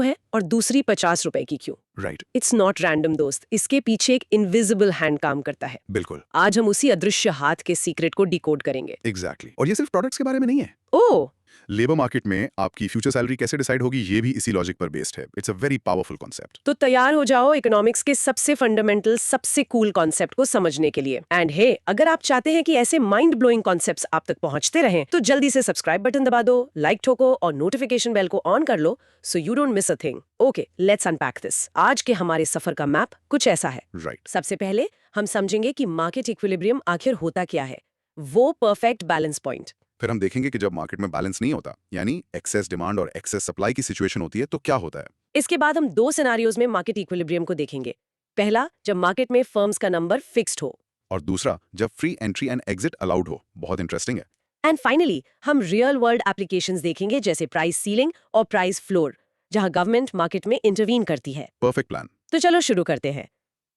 है और दूसरी 50 रुपए की क्यों? राइट। इट्स नॉट रैंडम दोस्त, इसके पीछे एक इनविजिबल हैंड काम करता है। बिल्कुल। आज हम उसी अदृश्य हाथ के सीक्रेट को डिकोड करेंगे। एग्जैक्टली। और ये सिर्फ प्रोडक्ट्स के बारे में नहीं है। ओह, लेबर मार्केट में आपकी फ्यूचर सैलरी कैसे डिसाइड होगी, ये भी इसी लॉजिक पर बेस्ड है। It's a very powerful concept. तो तैयार हो जाओ इकोनॉमिक्स के सबसे फंडामेंटल, सबसे कूल कॉन्सेप्ट को समझने के लिए। एंड हे, अगर आप चाहते हैं कि ऐसे माइंड ब्लोइंग कॉन्सेप्ट्स आप तक पहुंचते रहें, तो जल्दी से सब्सक्राइब बटन दबा दो, लाइक ठोको और नोटिफिकेशन बेल को ऑन कर लो, so you don't miss a thing. Okay, let's unpack this. आज के हमारे सफर का मैप कुछ ऐसा है। राइट। सबसे पहले हम समझेंगे कि मार्केट इक्विलिब्रियम आखिर होता क्या है, वो परफेक्ट बैलेंस पॉइंट। फिर हम देखेंगे कि जब मार्केट में बैलेंस नहीं होता, यानी एक्सेस डिमांड और एक्सेस सप्लाई की सिचुएशन होती है, तो क्या होता है। इसके बाद हम दो सिनारियोज में मार्केट इक्विलिब्रियम को देखेंगे। पहला, जब मार्केट में फर्म्स का नंबर फिक्स्ड हो, और दूसरा, जब free entry and exit allowed हो। बहुत इंटरेस्टिंग है। एंड फाइनली हम रियल वर्ल्ड एप्लीकेशंस देखेंगे, जैसे प्राइस सीलिंग और प्राइस फ्लोर, जहां गवर्नमेंट मार्केट में इंटरवीन करती है। Perfect plan. तो चलो शुरू करते हैं।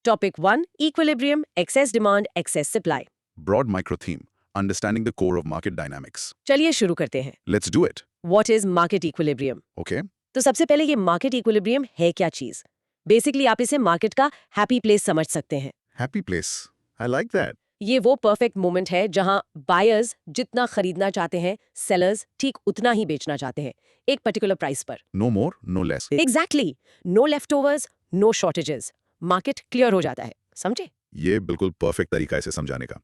Topic 1, equilibrium, excess demand, excess supply. Broad micro theme, understanding the core of market dynamics. चलिए शुरू करते हैं। Let's do it. What is market equilibrium? Okay. तो सबसे पहले ये मार्केट इक्विलिब्रियम है क्या चीज? बेसिकली आप इसे मार्केट का हैप्पी प्लेस समझ सकते हैं। Happy place, I like that. ये वो परफेक्ट मोमेंट है जहां बायर्स जितना खरीदना चाहते हैं, सेलर्स ठीक उतना ही बेचना चाहते हैं, एक पर्टिकुलर प्राइस पर। No more no less. Exactly, no leftovers, no shortages, market clear हो जाता है। समझे? ये बिल्कुल परफेक्ट तरीका है इसे समझाने का।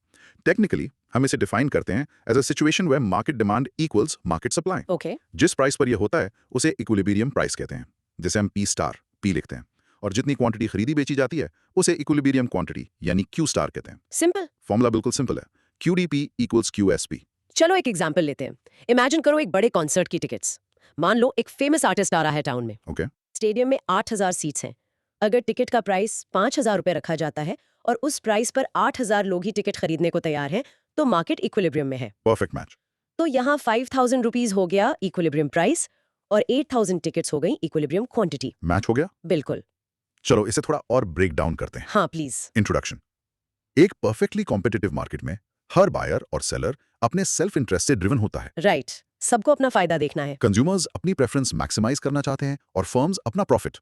टेक्निकली हम इसे डिफाइन करते हैं as a situation where market demand equals market supply. Okay. जिस प्राइस पर यह होता है उसे इक्विलिब्रियम प्राइस कहते हैं, जिसे हम पी स्टार पी लिखते हैं। और जितनी क्वांटिटी खरीदी बेची जाती है उसे इक्विलिब्रियम क्वांटिटी यानी क्यू स्टार कहते हैं। सिंपल। फॉर्मूला बिल्कुल सिंपल है, QDP इक्वल्स QSP। चलो एक एग्जांपल लेते हैं। इमेजिन करो एक बड़े कॉन्सर्ट की टिकट्स। मान लो एक फेमस आर्टिस्ट आ रहा है टाउन में। ओके। स्टेडियम में 8,000 सीट्स हैं। अगर टिकट का प्राइस 5,000 रुपए रखा जाता है और उस प्राइस पर 8,000 लोग ही टिकट खरीदने को तैयार हैं, तो मार्केट इक्विलिब्रियम में है। Perfect match. तो यहाँ 5,000 रुपीज हो गया इक्विलिब्रियम प्राइस और 8,000 टिकट्स हो गई इक्विलिब्रियम क्वांटिटी। मैच हो गया। बिल्कुल। चलो इसे थोड़ा और ब्रेक डाउन करते हैं। हाँ प्लीज। इंट्रोडक्शन। एक परफेक्टली कॉम्पिटिटिव मार्केट में हर बायर और सेलर अपने सेल्फ इंटरेस्ट से ड्रिवन होता है। राइट, सबको अपना फायदा देखना है। कंज्यूमर्स अपनी प्रेफरेंस मैक्सिमाइज करना चाहते हैं और फर्म्स अपना प्रॉफिट।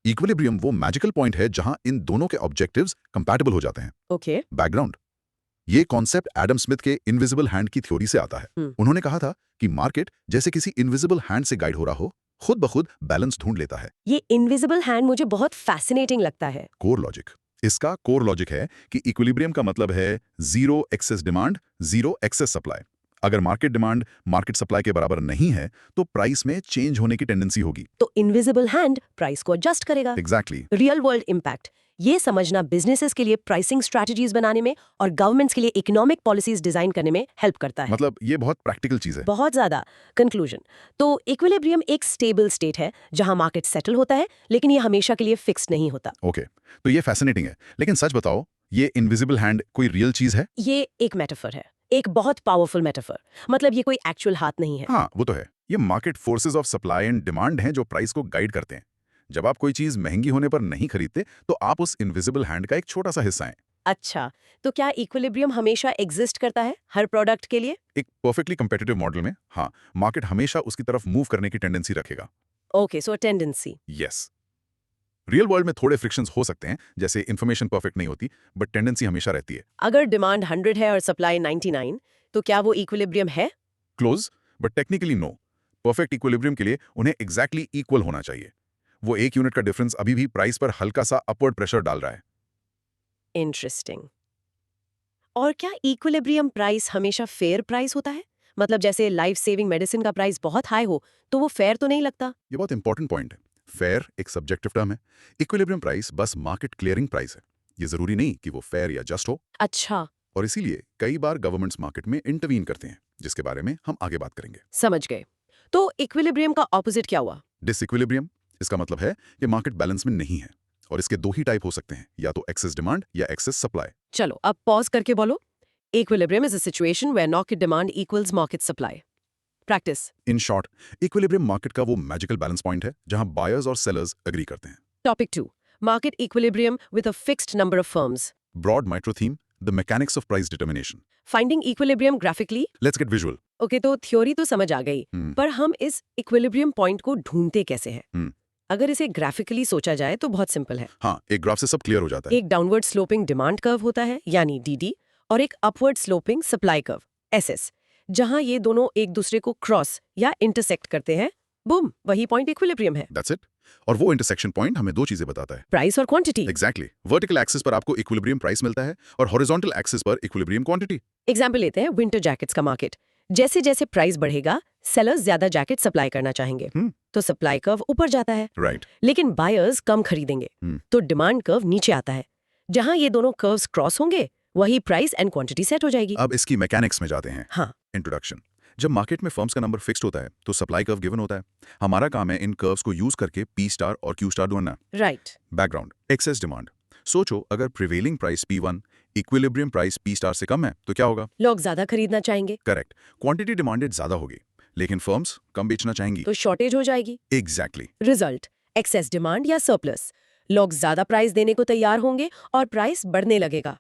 इक्विलिब्रियम वो मैजिकल पॉइंट है जहां इन दोनों के ऑब्जेक्टिव्स कंपैटिबल हो जाते हैं। ओके। बैकग्राउंड। ये कॉन्सेप्ट एडम स्मिथ के इनविजिबल हैंड की थ्योरी से आता है। उन्होंने कहा था कि मार्केट जैसे किसी इनविजिबल हैंड से गाइड हो रहा हो, खुद ब खुद बैलेंस ढूंढ लेता है। ये इनविजिबल हैंड मुझे बहुत फैसिनेटिंग लगता है। Core logic. इसका कोर लॉजिक है कि इक्विलिब्रियम का मतलब है zero excess demand, zero access supply. अगर मार्केट डिमांड मार्केट सप्लाई के बराबर नहीं है तो प्राइस में चेंज होने की टेंडेंसी होगी। तो इनविजिबल हैंड प्राइस को एडजस्ट करेगा। एग्जैक्टली। Real world impact. ये समझना बिजनेसेस के लिए प्राइसिंग स्ट्रैटेजीज बनाने में और गवर्नमेंट्स के लिए इकोनॉमिक पॉलिसीज डिजाइन करने में हेल्प करता है। मतलब ये बहुत प्रैक्टिकल चीज है। बहुत ज्यादा। कंक्लूजन। तो इक्विलिब्रियम एक स्टेबल स्टेट है जहां मार्केट सेटल होता है, लेकिन ये हमेशा के लिए फिक्स्ड नहीं होता। ओके, तो ये फैसिनेटिंग है, लेकिन सच बताओ, ये इनविजिबल हैंड कोई रियल चीज है? ये एक मेटाफर है, एक बहुत पावरफुल मेटाफर। मतलब ये कोई एक्चुअल हाथ नहीं है। हाँ वो तो है। ये market forces of supply and demand हैं जो प्राइस को गाइड करते हैं। जब आप कोई चीज महंगी होने पर नहीं खरीदते तो आप उस इनविजिबल हैंड का एक छोटा सा हिस्सा हैं। अच्छा, तो क्या इक्विलिब्रियम हमेशा एग्जिस्ट करता है हर प्रोडक्ट के लिए? एक परफेक्टली कंपेटिटिव मॉडल में हाँ, मार्केट हमेशा उसकी तरफ मूव करने की टेंडेंसी रखेगा। ओके, सो टेंडेंसी। यस। रियल वर्ल्ड में थोड़े फ्रिक्शंस हो सकते हैं, जैसे इन्फॉर्मेशन परफेक्ट नहीं होती, बट टेंडेंसी हमेशा रहती है। अगर डिमांड 100 है और सप्लाई 99, तो क्या वो इक्विलिब्रियम है? Close, but technically no. Perfect equilibrium के लिए उन्हें एग्जैक्टली इक्वल होना चाहिए। वो एक यूनिट का डिफरेंस अभी भी प्राइस पर हल्का सा अपवर्ड प्रेशर डाल रहा है। इंटरेस्टिंग। और क्या इक्विलिब्रियम प्राइस हमेशा फेयर प्राइस होता है? मतलब जैसे लाइफ सेविंग मेडिसिन का प्राइस बहुत हाई हो तो वो फेयर तो नहीं लगता? ये बहुत इंपॉर्टेंट पॉइंट है। फेयर एक सब्जेक्टिव टर्म है, इक्विलिब्रियम प्राइस बस मार्केट क्लियरिंग प्राइस है। ये जरूरी नहीं कि वो फेयर या जस्ट हो। अच्छा। और इसीलिए कई बार गवर्नमेंट्स मार्केट में इंटरवीन करते हैं, जिसके बारे में हम आगे बात करेंगे। समझ गए। तो इक्विलिब्रियम का ऑपोजिट क्या हुआ? डिसइक्विलिब्रियम। इसका मतलब है कि मार्केट बैलेंस में नहीं है, और इसके दो ही टाइप हो सकते हैं, या तो एक्सेस डिमांड या एक्सेस सप्लाई। चलो अब पॉज करके बोलो। Equilibrium is a situation where market demand equals market supply. Practice. In short, equilibrium market का वो मैजिकल बैलेंस पॉइंट है जहां बायर्स और सेलर्स एग्री करते हैं। Topic 2, market equilibrium with a fixed number of firms. Broad micro theme, the mechanics of price determination. Finding equilibrium graphically. Let's get visual. Okay, तो theory तो समझ आ गई, पर हम इस इक्विलिब्रियम पॉइंट को ढूंढते कैसे हैं? अगर इसे ग्राफिकली सोचा जाए तो बहुत सिंपल है। हाँ, एक ग्राफ से सब क्लियर हो जाता है। एक डाउनवर्ड स्लोपिंग डिमांड कर्व होता है यानी डीडी, और एक upward sloping supply curve SS. जहां ये दोनों एक दूसरे को क्रॉस या इंटरसेक्ट करते हैं, बूम, वही पॉइंट इक्विलिब्रियम है। That's it. और वो इंटरसेक्शन पॉइंट हमें दो चीजें बताता है। प्राइस और क्वांटिटी। एग्जैक्टली। वर्टिकल एक्सिस पर आपको इक्विलिब्रियम प्राइस मिलता है और हॉरिजॉन्टल एक्सिस पर इक्विलिब्रियम क्वांटिटी। एग्जाम्पल लेते हैं विंटर जैकेट्स का मार्केट। जैसे जैसे प्राइस बढ़ेगा, सेलर्स ज्यादा जैकेट सप्लाई करना चाहेंगे, तो सप्लाई कर्व ऊपर जाता है। राइट। लेकिन बायर्स कम खरीदेंगे, तो डिमांड कर्व नीचे आता है। जहां ये दोनों कर्व्स क्रॉस होंगे, वही प्राइस एंड क्वांटिटी सेट हो जाएगी। अब इसकी मैकेनिक्स में जाते हैं। हाँ, इंट्रोडक्शन। जब मार्केट में फर्म्स का नंबर फिक्स्ड होता है तो सप्लाई कर्व गिवन होता है। हमारा काम है इन कर्व्स को यूज करके पी स्टार और क्यू स्टार ढूंढना। राइट। Background, excess demand. सोचो अगर prevailing price P1 equilibrium price P star से कम है तो क्या होगा? लोग ज्यादा खरीदना चाहेंगे, करेक्ट। क्वांटिटी डिमांडेड ज्यादा होगी, लेकिन फर्म्स कम बेचना चाहेंगी। तो शॉर्टेज हो जाएगी। एग्जैक्टली। रिजल्ट, एक्सेस डिमांड या सरप्लस। लोग ज्यादा प्राइस देने को तैयार होंगे और प्राइस बढ़ने लगेगा।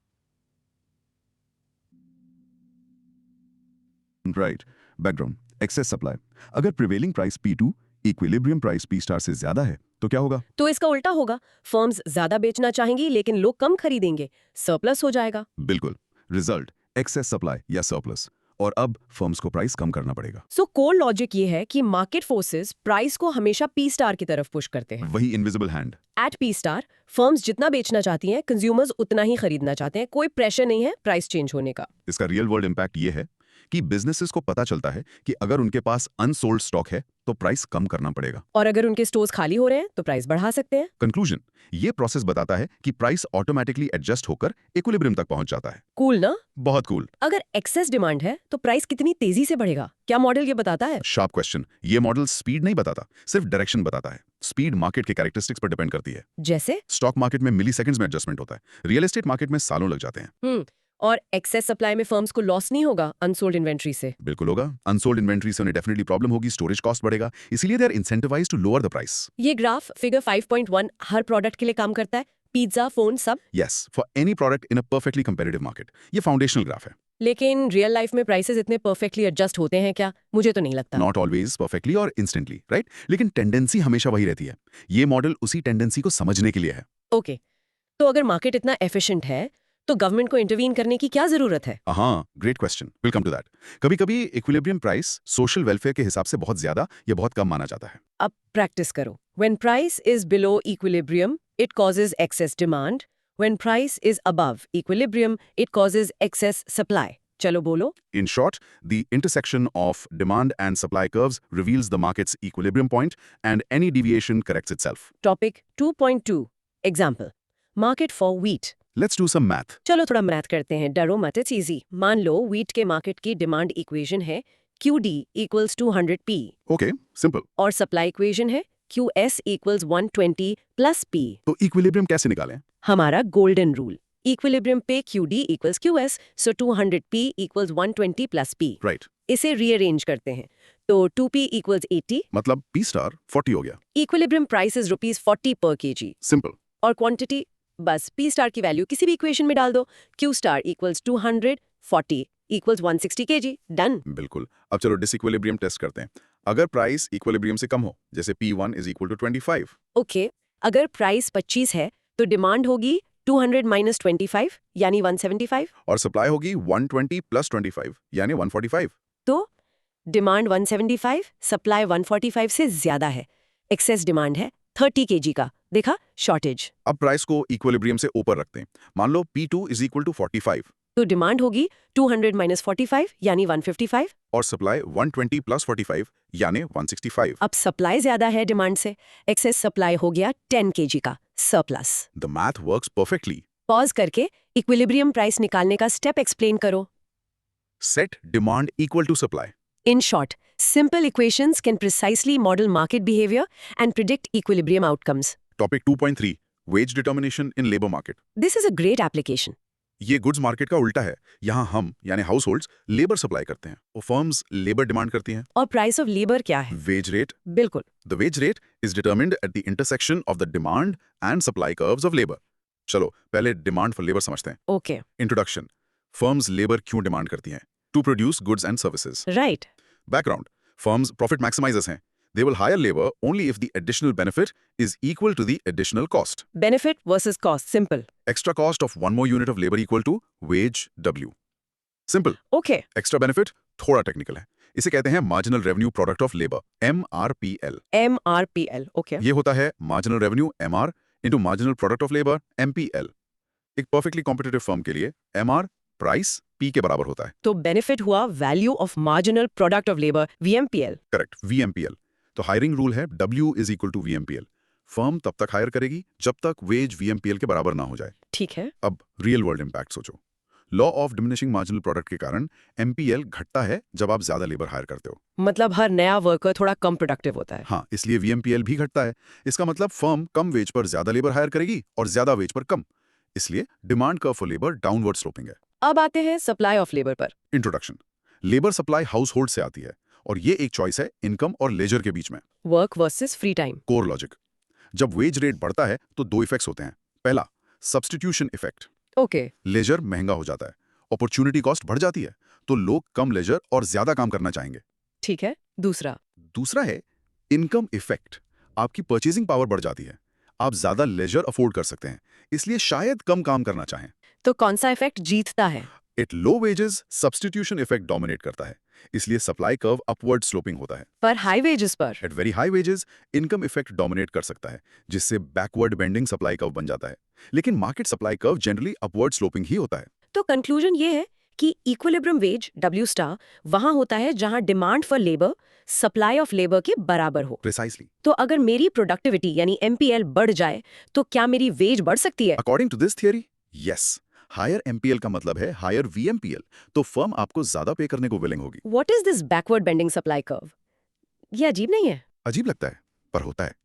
राइट। Background, excess supply. अगर prevailing price P2 equilibrium price P star से ज्यादा है तो क्या होगा? तो इसका उल्टा होगा, फर्म्स ज्यादा बेचना चाहेंगी लेकिन लोग कम खरीदेंगे, सरप्लस हो जाएगा। बिल्कुल। रिजल्ट, एक्सेस सप्लाई या सरप्लस। और अब फर्म्स को प्राइस कम करना पड़ेगा। सो कोर लॉजिक ये है कि मार्केट फोर्सेस प्राइस को हमेशा पी स्टार की तरफ पुश करते हैं। वही invisible hand. At P star firms जितना बेचना चाहती हैं, कंज्यूमर्स उतना ही खरीदना चाहते हैं। कोई प्रेशर नहीं है प्राइस चेंज होने का। इसका रियल वर्ल्ड इंपैक्ट ये है कि बिजनेसेस को पता चलता है कि अगर उनके पास अनसोल्ड स्टॉक है तो प्राइस कम करना पड़ेगा। और अगर उनके स्टोर्स खाली हो रहे हैं तो प्राइस बढ़ा सकते हैं। कंक्लूजन, ये प्रोसेस बताता है कि प्राइस ऑटोमेटिकली एडजस्ट होकर इक्विलिब्रियम तक पहुंच जाता है। कूल ना? बहुत कूल। अगर एक्सेस डिमांड है तो प्राइस कितनी तेजी से बढ़ेगा, क्या मॉडल ये बताता है? Sharp question. ये मॉडल स्पीड नहीं बताता, सिर्फ डायरेक्शन बताता है। स्पीड मार्केट के कैरेक्टरिस्टिक्स पर डिपेंड करती है। जैसे स्टॉक मार्केट में मिली सेकंड्स में एडजस्टमेंट होता है, रियल एस्टेट मार्केट में सालों लग जाते हैं। और एक्सेस सप्लाई में फर्म्स को लॉस नहीं होगा अनसोल्ड इन्वेंट्री से? बिल्कुल होगा। अनसोल्ड इन्वेंट्री से उन्हें डेफिनेटली प्रॉब्लम होगी, स्टोरेज कॉस्ट बढ़ेगा, इसीलिए they are incentivised to lower the price. ये ग्राफ फिगर 5.1 हर प्रोडक्ट के लिए काम करता है, पिज्जा, फोन, सब। Yes, for any product in a perfectly competitive market. ये फाउंडेशनल ग्राफ है। लेकिन रियल लाइफ में प्राइसेस इतने परफेक्टली एडजस्ट होते हैं क्या? मुझे तो नहीं लगता। नॉट ऑलवेज परफेक्टली और इंस्टेंटली, राइट? लेकिन टेंडेंसी हमेशा वही रहती है। ये मॉडल उसी टेंडेंसी को समझने के लिए है। ओके, तो अगर मार्केट इतना एफिशिएंट है तो गवर्नमेंट को इंटरवीन करने की क्या जरूरत है? हाँ, great question, will come to that. कभी-कभी इक्विलिब्रियम प्राइस सोशल वेलफेयर के हिसाब से बहुत ज्यादा या बहुत कम माना जाता है। अब प्रैक्टिस करो। When price is below equilibrium, it causes excess demand. When price is above equilibrium, it causes excess supply. चलो बोलो। In short, the intersection of demand and supply curves reveals the market's equilibrium point, and any deviation corrects itself. Topic 2.2 Example. Market for wheat. Let's do some math. चलो थोड़ा math करते हैं, डरो मत, it's easy. मान लो wheat के market की demand equation है QD equals 200P Okay, simple. और सप्लाई इक्वेशन है QS equals 120 plus P। तो equilibrium कैसे निकालें? हमारा गोल्डन रूल, इक्विलिब्रियम पे QD equals QS, so 200P equals 120 plus P। Right. इसे रीअरेंज करते हैं तो 2P equals 80, मतलब P स्टार 40 हो गया। Equilibrium price is ₹40 per kg Simple. और क्वांटिटी बस P स्टार की वैल्यू किसी भी इक्वेशन में डाल दो, Q star equals 200, 40 equals 160 kg, done. बिल्कुल। अब चलो डिसइक्विलिब्रियम टेस्ट करते हैं। अगर प्राइस इक्विलिब्रियम से कम हो, जैसे P1 is equal to 25, okay, अगर प्राइस 25 है तो डिमांड होगी 200 minus 25 यानी 175, और सप्लाई होगी 120 plus 25 यानी 145। तो डिमांड 175, सप्लाई 145 से ज्यादा है, एक्सेस डिमांड है 30 kg का, देखा शॉर्टेज। अब प्राइस को इक्विलिब्रियम से ऊपर रखते हैं। मान लो P2 is equal to 45 तो डिमांड होगी 200 minus 45 यानी 155, और सप्लाई 120 plus 45 यानी 165। अब सप्लाई ज्यादा है डिमांड से, एक्सेस सप्लाई हो गया 10 kg का, surplus. The math works perfectly. Pause करके इक्विलिब्रियम प्राइस निकालने का स्टेप एक्सप्लेन करो। Set demand equal to supply. In short, simple equations can precisely model market behavior and predict equilibrium outcomes. Topic 2.3 Wage determination in labor market. This is a great application. ये goods market का उल्टा है। यहाँ हम यानी house holds labour supply करते हैं और फर्म्स लेबर डिमांड करती हैं। और प्राइस ऑफ लेबर क्या है? Wage rate. बिल्कुल। The wage rate is determined at the intersection of the demand and supply curves of labour. चलो पहले डिमांड फॉर लेबर समझते हैं। Okay, introduction. फर्म्स लेबर क्यों डिमांड करती हैं? To produce goods and services. Right. Background. Firms profit maximisers हैं। They will hire labor only if the additional benefit is equal to the additional cost. Benefit versus cost, simple. Extra cost of one more unit of labor equal to wage W. Simple. Okay. Extra benefit थोड़ा technical है. इसे कहते हैं marginal revenue product of labour, MRPL. MRPL, okay. ये होता है marginal revenue MR into marginal product of labour MPL. एक perfectly competitive firm के लिए MR प्राइस P के बराबर होता है. तो बेनिफिट हुआ value of marginal product of labour, VMPL. Correct, VMPL. तो हायरिंग रूल है W is equal to VMPL. Firm तब तक हायर करेगी जब तक वेज VMPL के बराबर ना हो जाए. ठीक है. अब रियल वर्ल्ड इम्पैक्ट सोचो. Law of diminishing marginal product के कारण MPL घटता है जब आप ज्यादा लेबर हायर करते हो. मतलब हर नया वर्कर थोड़ा कम प्रोडक्टिव होता है. हाँ, इसलिए VMPL भी घटता है. इसका मतलब फर्म कम वेज पर ज्यादा लेबर हायर करेगी और ज्यादा वेज पर कम. इसलिए demand curve for labour downward sloping है. अब आते हैं सप्लाई ऑफ लेबर पर. Introduction. Labour supply house hold से आती है और ये एक चॉइस है इनकम और लेजर के बीच में. Work versus free time. Core logic. जब वेज रेट बढ़ता है तो दो इफेक्ट्स होते हैं. पहला, सब्स्टिट्यूशन इफेक्ट. ओके. लेजर महंगा हो जाता है, अपॉर्चुनिटी कॉस्ट बढ़ जाती है, तो लोग कम लेजर और ज्यादा काम करना चाहेंगे. ठीक है. दूसरा है इनकम इफेक्ट. आपकी परचेजिंग पावर बढ़ जाती है, आप ज्यादा लेजर अफोर्ड कर सकते हैं, इसलिए शायद कम काम करना चाहें. तो कौन सा इफेक्ट जीतता है? At low wages substitution effect dominate करता है, इसलिए सप्लाई कर्व अपवर्ड स्लोपिंग होता है. पर हाई वेजेस पर? At very high wages income effect dominate कर सकता है, जिससे बैकवर्ड बेंडिंग सप्लाई कर्व बन जाता है. लेकिन market supply curve generally upward sloping ही होता है. तो कंक्लूजन ये है कि इक्विलिब्रियम वेज W स्टार वहां होता है जहां demand for labour supply of labour के बराबर हो. प्रिसाइसली. तो अगर मेरी प्रोडक्टिविटी यानी MPL बढ़ जाए तो क्या मेरी वेज बढ़ सकती है? According to this theory, yes. Higher MPL का मतलब है हायर VMPL, तो फर्म आपको ज्यादा पे करने को विलिंग होगी. What is this backward bending supply curve? ये अजीब नहीं है? अजीब लगता है, पर होता है.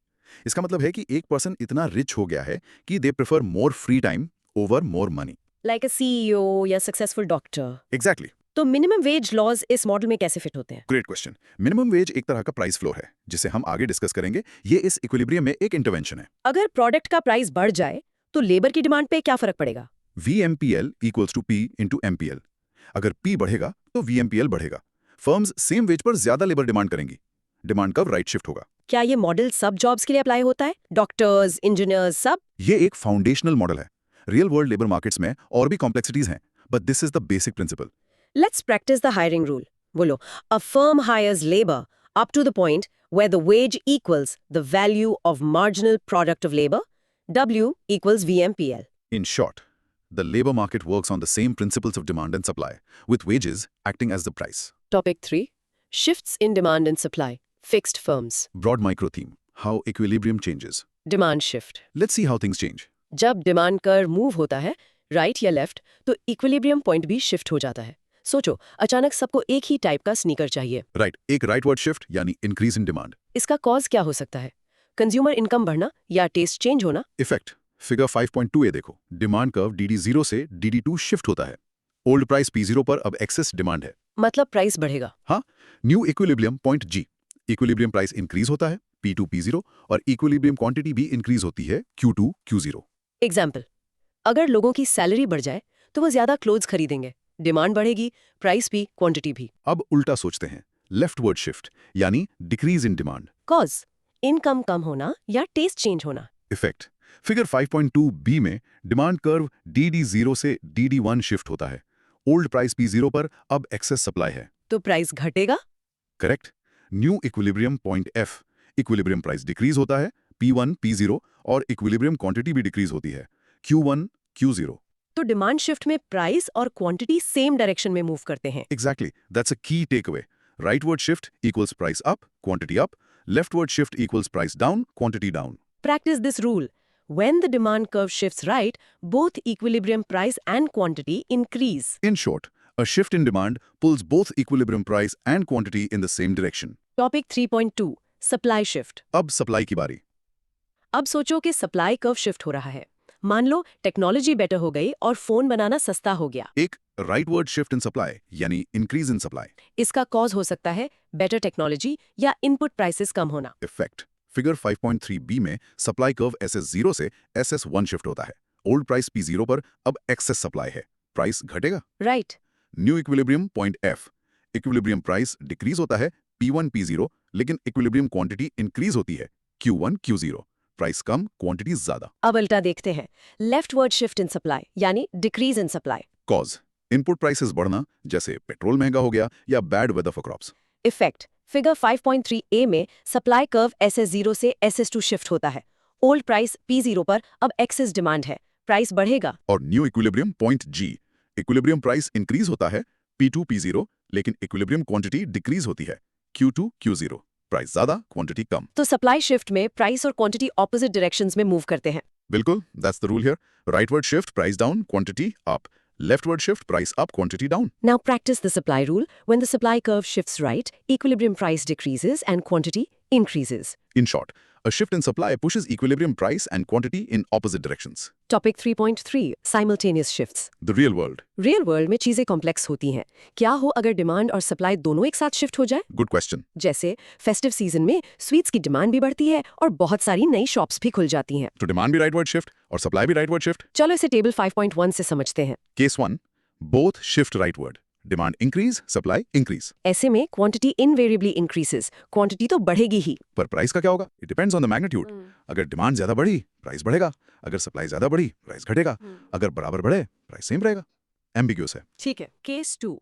इसका मतलब है कि एक पर्सन इतना रिच हो गया है कि they prefer more free time over more money. Like a CEO या सक्सेसफुल डॉक्टर. एग्जैक्टली. तो मिनिमम वेज लॉज इस मॉडल में कैसे फिट होते हैं? Great question. मिनिमम वेज एक तरह का प्राइस फ्लोर है, जिसे हम आगे डिस्कस करेंगे. ये इस इक्विलिब्रियम में एक इंटरवेंशन है. अगर प्रोडक्ट का प्राइस बढ़ जाए तो लेबर की डिमांड पे क्या फर्क पड़ेगा? VMPL equals to P into MPL. अगर P बढ़ेगा तो VMPL बढ़ेगा. फर्म्स सेम वेज पर ज्यादा लेबर डिमांड करेंगी. डिमांड कर्व राइट शिफ्ट होगा. क्या ये मॉडल सब जॉब्स के लिए अप्लाई होता है? डॉक्टर्स, इंजीनियर्स, सब? ये एक फाउंडेशनल मॉडल है. रियल वर्ल्ड लेबर मार्केट्स में और भी कॉम्प्लेक्सिटीज हैं, but this is the basic principle. Let's practice the hiring rule. बोलो, a firm hires labor up to the point where the wage equals the value of marginal product of labor, W equals VMPL. In short, the labor market works on the same principles of demand and supply, with wages acting as the price. Topic 3. Shifts in demand and supply. Fixed firms. Broad micro theme, how equilibrium changes. Demand shift. Let's see how things change. जब demand curve move होता है right या left तो equilibrium point भी shift हो जाता है. सोचो, अचानक सबको एक ही टाइप का स्नीकर चाहिए. राइट, एक राइटवर्ड शिफ्ट यानी इंक्रीज इन डिमांड. इसका कॉज क्या हो सकता है? कंज्यूमर इनकम बढ़ना या टेस्ट चेंज होना? इफेक्ट फिगर 5.2a देखो. डिमांड कर्व DD0 से DD2 शिफ्ट होता है. ओल्ड प्राइस P0 पर अब एक्सेस डिमांड है. मतलब प्राइस बढ़ेगा. हाँ, new equilibrium point G. Equilibrium price increase होता है P2 P0 और इक्विलिब्रियम क्वांटिटी भी इंक्रीज होती है Q2 Q0. एग्जाम्पल, अगर लोगों की सैलरी बढ़ जाए तो वो ज्यादा क्लोथ्स खरीदेंगे, डिमांड बढ़ेगी, प्राइस भी, क्वांटिटी भी. अब उल्टा सोचते हैं, लेफ्टवर्ड शिफ्ट यानी decrease in demand. Cause income कम होना या टेस्ट चेंज होना. इफेक्ट फिगर 5.2b में डिमांड कर्व DD0 से DD1 शिफ्ट होता है. ओल्ड प्राइस P0 पर अब एक्सेस सप्लाई है. तो प्राइस घटेगा. Correct. New equilibrium point F. Equilibrium price decrease होता है P1 P0 और इक्विलिब्रियम क्वांटिटी भी डिक्रीज होती है Q1 Q0. तो डिमांड शिफ्ट में प्राइस और क्वांटिटी सेम डायरेक्शन में मूव करते हैं. Exactly. That's a key takeaway. Rightward shift equals price up, quantity up. Leftward shift equals price down, quantity down. Practice this rule. When the demand curve shifts right, both equilibrium price and quantity increase. In short, a shift in demand pulls both equilibrium price and quantity in the same direction. Topic 3.2. Supply shift. अब supply की बारी. अब सोचो कि supply curve shift हो रहा है. मान लो टेक्नोलॉजी बेटर हो गई और फोन बनाना सस्ता हो गया. एक राइटवर्ड शिफ्ट इन सप्लाई यानी इंक्रीज इन सप्लाई. इसका कॉज हो सकता है बेटर टेक्नोलॉजी या इनपुट प्राइसेस कम होना. इफेक्ट फिगर 5.3b में सप्लाई कर्व SS0 से SS1 शिफ्ट होता है. ओल्ड प्राइस P0 पर अब एक्सेस सप्लाई है. प्राइस घटेगा. Right. New equilibrium point F. Equilibrium price decrease होता है P1 P0, लेकिन इक्विलिब्रियम क्वांटिटी इंक्रीज होती है Q1 Q0, प्राइस कम क्वांटिटी ज्यादा। अब उल्टा देखते हैं, लेफ्टवर्ड शिफ्ट इन सप्लाई यानी decrease in supply. Cause input prices बढ़ना, जैसे पेट्रोल महंगा हो गया या bad weather for crops. Effect figure 5.3a में सप्लाई कर्व SS0 से SS2 शिफ्ट होता है। ओल्ड प्राइस P0 पर अब एक्सेस डिमांड है, प्राइस बढ़ेगा। और new equilibrium point G, equilibrium price increase होता है P2 P0, लेकिन इक्विलिब्रियम क्वांटिटी डिक्रीज होती है Q2 Q0, प्राइस ज्यादा क्वांटिटी कम। तो सप्लाई शिफ्ट में प्राइस और क्वांटिटी ऑपोजिट डायरेक्शंस में मूव करते हैं। बिल्कुल, that's the rule here. Rightward shift price down quantity up, leftward shift price up quantity down. Now practice the supply rule. When the supply curve shifts right, equilibrium price decreases and quantity increases. In short, a shift in supply pushes equilibrium price and quantity in opposite directions. Topic 3.3 Simultaneous shifts. The real world. Real world में चीजें complex होती हैं। क्या हो अगर demand और supply दोनों एक साथ शिफ्ट हो जाए? Good question. जैसे फेस्टिव सीजन में स्वीट्स की डिमांड भी बढ़ती है और बहुत सारी नई शॉप्स भी खुल जाती हैं। तो डिमांड भी rightward shift और सप्लाई भी rightward shift. चलो इसे टेबल 5.1 से समझते हैं। Case 1, both shift rightward. Demand increase, supply increase. ऐसे में क्वांटिटी इनवेरिएबली इंक्रीजेस, क्वांटिटी तो बढ़ेगी ही। पर प्राइस का क्या होगा? It depends on the magnitude. अगर डिमांड ज्यादा बढ़ी, प्राइस बढ़ेगा। अगर सप्लाई ज्यादा बढ़ी, प्राइस घटेगा। अगर बराबर बढ़े, प्राइस सेम रहेगा। Ambiguous है। ठीक है। Case 2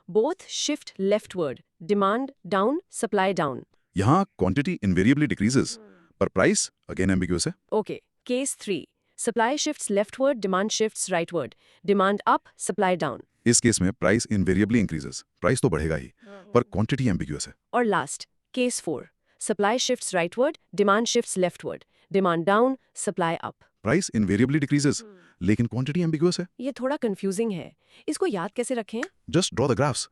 both shift leftward, demand down, supply down. यहाँ क्वांटिटी इनवेरिएबली डिक्रीजेस, पर प्राइस अगेन एम्बिग्यूअस है। Okay. Case 3 supply shifts leftward, demand shifts rightward, demand up, supply down. इस केस में प्राइस इनवेरिएबली इंक्रीजेस, प्राइस तो बढ़ेगा ही, पर quantity ambiguous है। और last case 4 supply shifts rightward, demand shifts leftward, demand down, supply up. Price invariably decreases, लेकिन quantity ambiguous है। ये थोड़ा कंफ्यूजिंग है, इसको याद कैसे रखें? Just draw the graphs.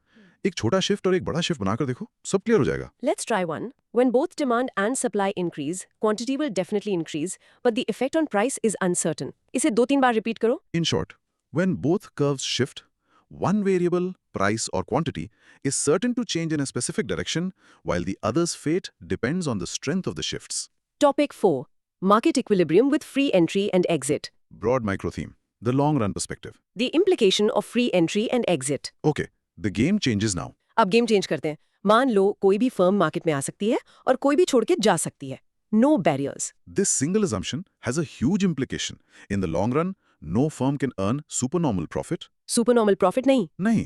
एक छोटा शिफ्ट और एक बड़ा शिफ्ट बनाकर देखो, सब क्लियर हो जाएगा। Let's try one. When both demand and supply increase, quantity will definitely increase, but the effect on price is uncertain. इसे 2-3 बार रिपीट करो। In short, when both curves shift, one variable, price or quantity, is certain to change in a specific direction, while the other's fate depends on the strength of the shifts. Topic 4. Market equilibrium with free entry and exit. Broad micro theme, the long run perspective. The implication of free entry and exit. Okay, the game changes now. अब game change करते हैं। मान लो कोई भी firm market में आ सकती है और कोई भी छोड़ के जा सकती है। No barriers. This single assumption has a huge implication. In the long run, no firm can earn supernormal profit. Supernormal profit नहीं। Nahi.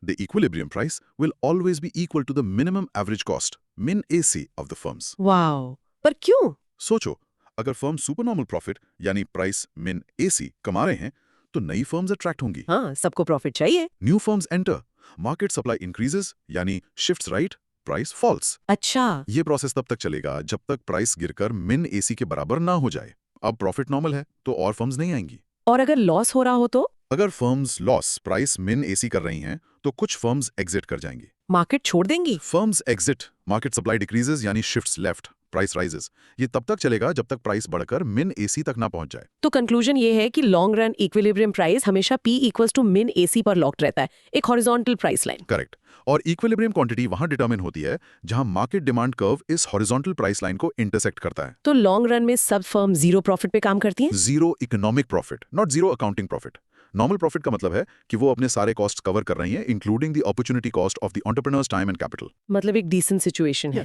The equilibrium price will always be equal to the minimum average cost, min AC, of the firms. Wow. पर क्यों? सोचो, अगर firm सुपरनॉर्मल profit यानी price min AC कमा रहे हैं, तो नई फर्म्स अट्रैक्ट होंगी। हाँ, सबको प्रॉफिट चाहिए। New firms enter, market supply increases यानी शिफ्ट्स राइट, प्राइस फॉल्स। अच्छा। ये प्रोसेस तब तक चलेगा जब तक प्राइस गिरकर min AC के बराबर ना हो जाए। अब प्रॉफिट नॉर्मल है तो और फर्म्स नहीं आएंगी। और अगर लॉस हो रहा हो तो? अगर firms loss price min AC कर रही हैं, तो कुछ फर्म्स एग्जिट कर जाएंगी। मार्केट छोड़ देंगी? Firms exit, market supply decreases यानी शिफ्ट्स लेफ्ट, प्राइस राइजेस। ये तब तक चलेगा जब तक प्राइस बढ़कर min AC तक ना पहुंच जाए। तो कंक्लूजन ये है कि लॉन्ग रन इक्विलिब्रियम प्राइस हमेशा P = min AC पर लॉक्ड रहता है, एक हॉरिजॉन्टल प्राइस लाइन। करेक्ट। और इक्विलिब्रियम क्वांटिटी वहां डिटरमिन होती है जहां मार्केट डिमांड कर्व इस हॉरिजॉन्टल प्राइस लाइन को इंटरसेक्ट करता है। तो लॉन्ग रन में सब फर्म जीरो प्रॉफिट पे काम करती हैं? Zero economic profit, not zero accounting profit. Normal profit का मतलब है कि वो अपने सारे कॉस्ट कवर कर रही हैं, including the opportunity cost of the entrepreneurs time and capital. मतलब एक डिसेंट सिचुएशन है।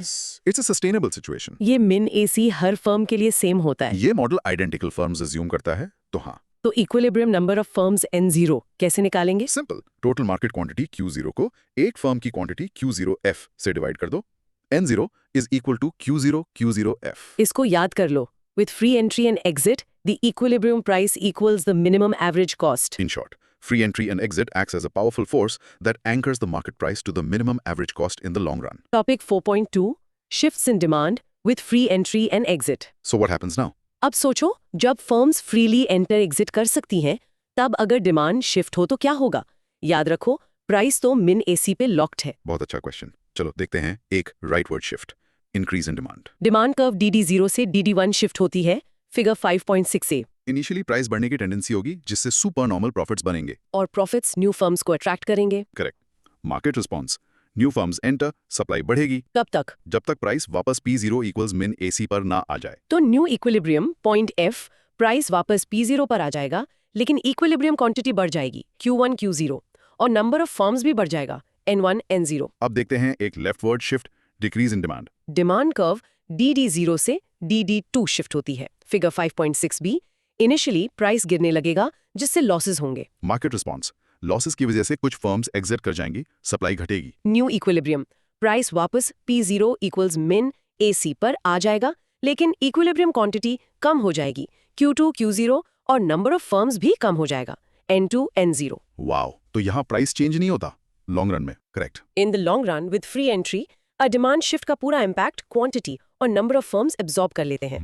It's a sustainable situation. ये min AC हर फर्म के लिए सेम होता है। ये मॉडल आइडेंटिकल फर्म्स अज्यूम करता है, तो हाँ। तो equilibrium number of firms N0 कैसे निकालेंगे? Simple, total market quantity Q0 को एक फर्म की क्वांटिटी Q0F से डिवाइड कर दो। N0 is equal to Q0 Q0F. इसको याद कर लो। With free entry and exit, the equilibrium price equals the minimum average cost. In short, free entry and exit acts as a powerful force that anchors the market price to the minimum average cost in the long run. Topic 4.2 Shifts in demand with free entry and exit. So what happens now? अब सोचो, जब firms freely enter exit कर सकती हैं, तब अगर demand shift हो तो क्या होगा? याद रखो, प्राइस तो min AC पे लॉक्ड है। बहुत अच्छा क्वेश्चन। चलो देखते हैं एक rightward shift, increase in demand. Demand curve DD0 से DD1 शिफ्ट होती है, फिगर 5.6a। इनिशियली प्राइस बढ़ने की टेंडेंसी होगी जिससे सुपर नॉर्मल प्रॉफिट्स बनेंगे और प्रॉफिट्स न्यू फर्म्स को अट्रैक्ट करेंगे। Correct. Market response, new firms enter, supply बढ़ेगी। कब तक? जब तक प्राइस वापस P0 = min AC पर ना आ जाए। तो new equilibrium point F, price वापस P0 पर आ जाएगा, लेकिन इक्विलिब्रियम क्वांटिटी बढ़ जाएगी Q1 Q0 और नंबर ऑफ फर्म्स भी बढ़ जाएगा N1 N0। अब देखते हैं एक leftward shift, decrease in demand. Demand curve DD0 से DD2 शिफ्ट होती है। फिगर 5.6b, इनिशियली प्राइस गिरने लगेगा जिससे लॉसेस होंगे। मार्केट रिस्पॉन्स, लॉसेस की वजह से कुछ फर्म्स एग्जिट कर जाएंगी, सप्लाई घटेगी। न्यू इक्विलिब्रियम, प्राइस वापस P0 इक्वल्स मिन AC पर आ जाएगा, लेकिन इक्विलिब्रियम क्वांटिटी कम हो जाएगी, Q2 Q0, और नंबर ऑफ फर्म्स भी कम हो जाएगा, N2 N0। वाओ, तो यहाँ प्राइस चेंज नहीं होता लॉन्ग रन में, correct. In the long run with free entry, a demand shift का पूरा इम्पैक्ट क्वांटिटी और नंबर ऑफ फर्म्स एब्जॉर्ब कर लेते हैं।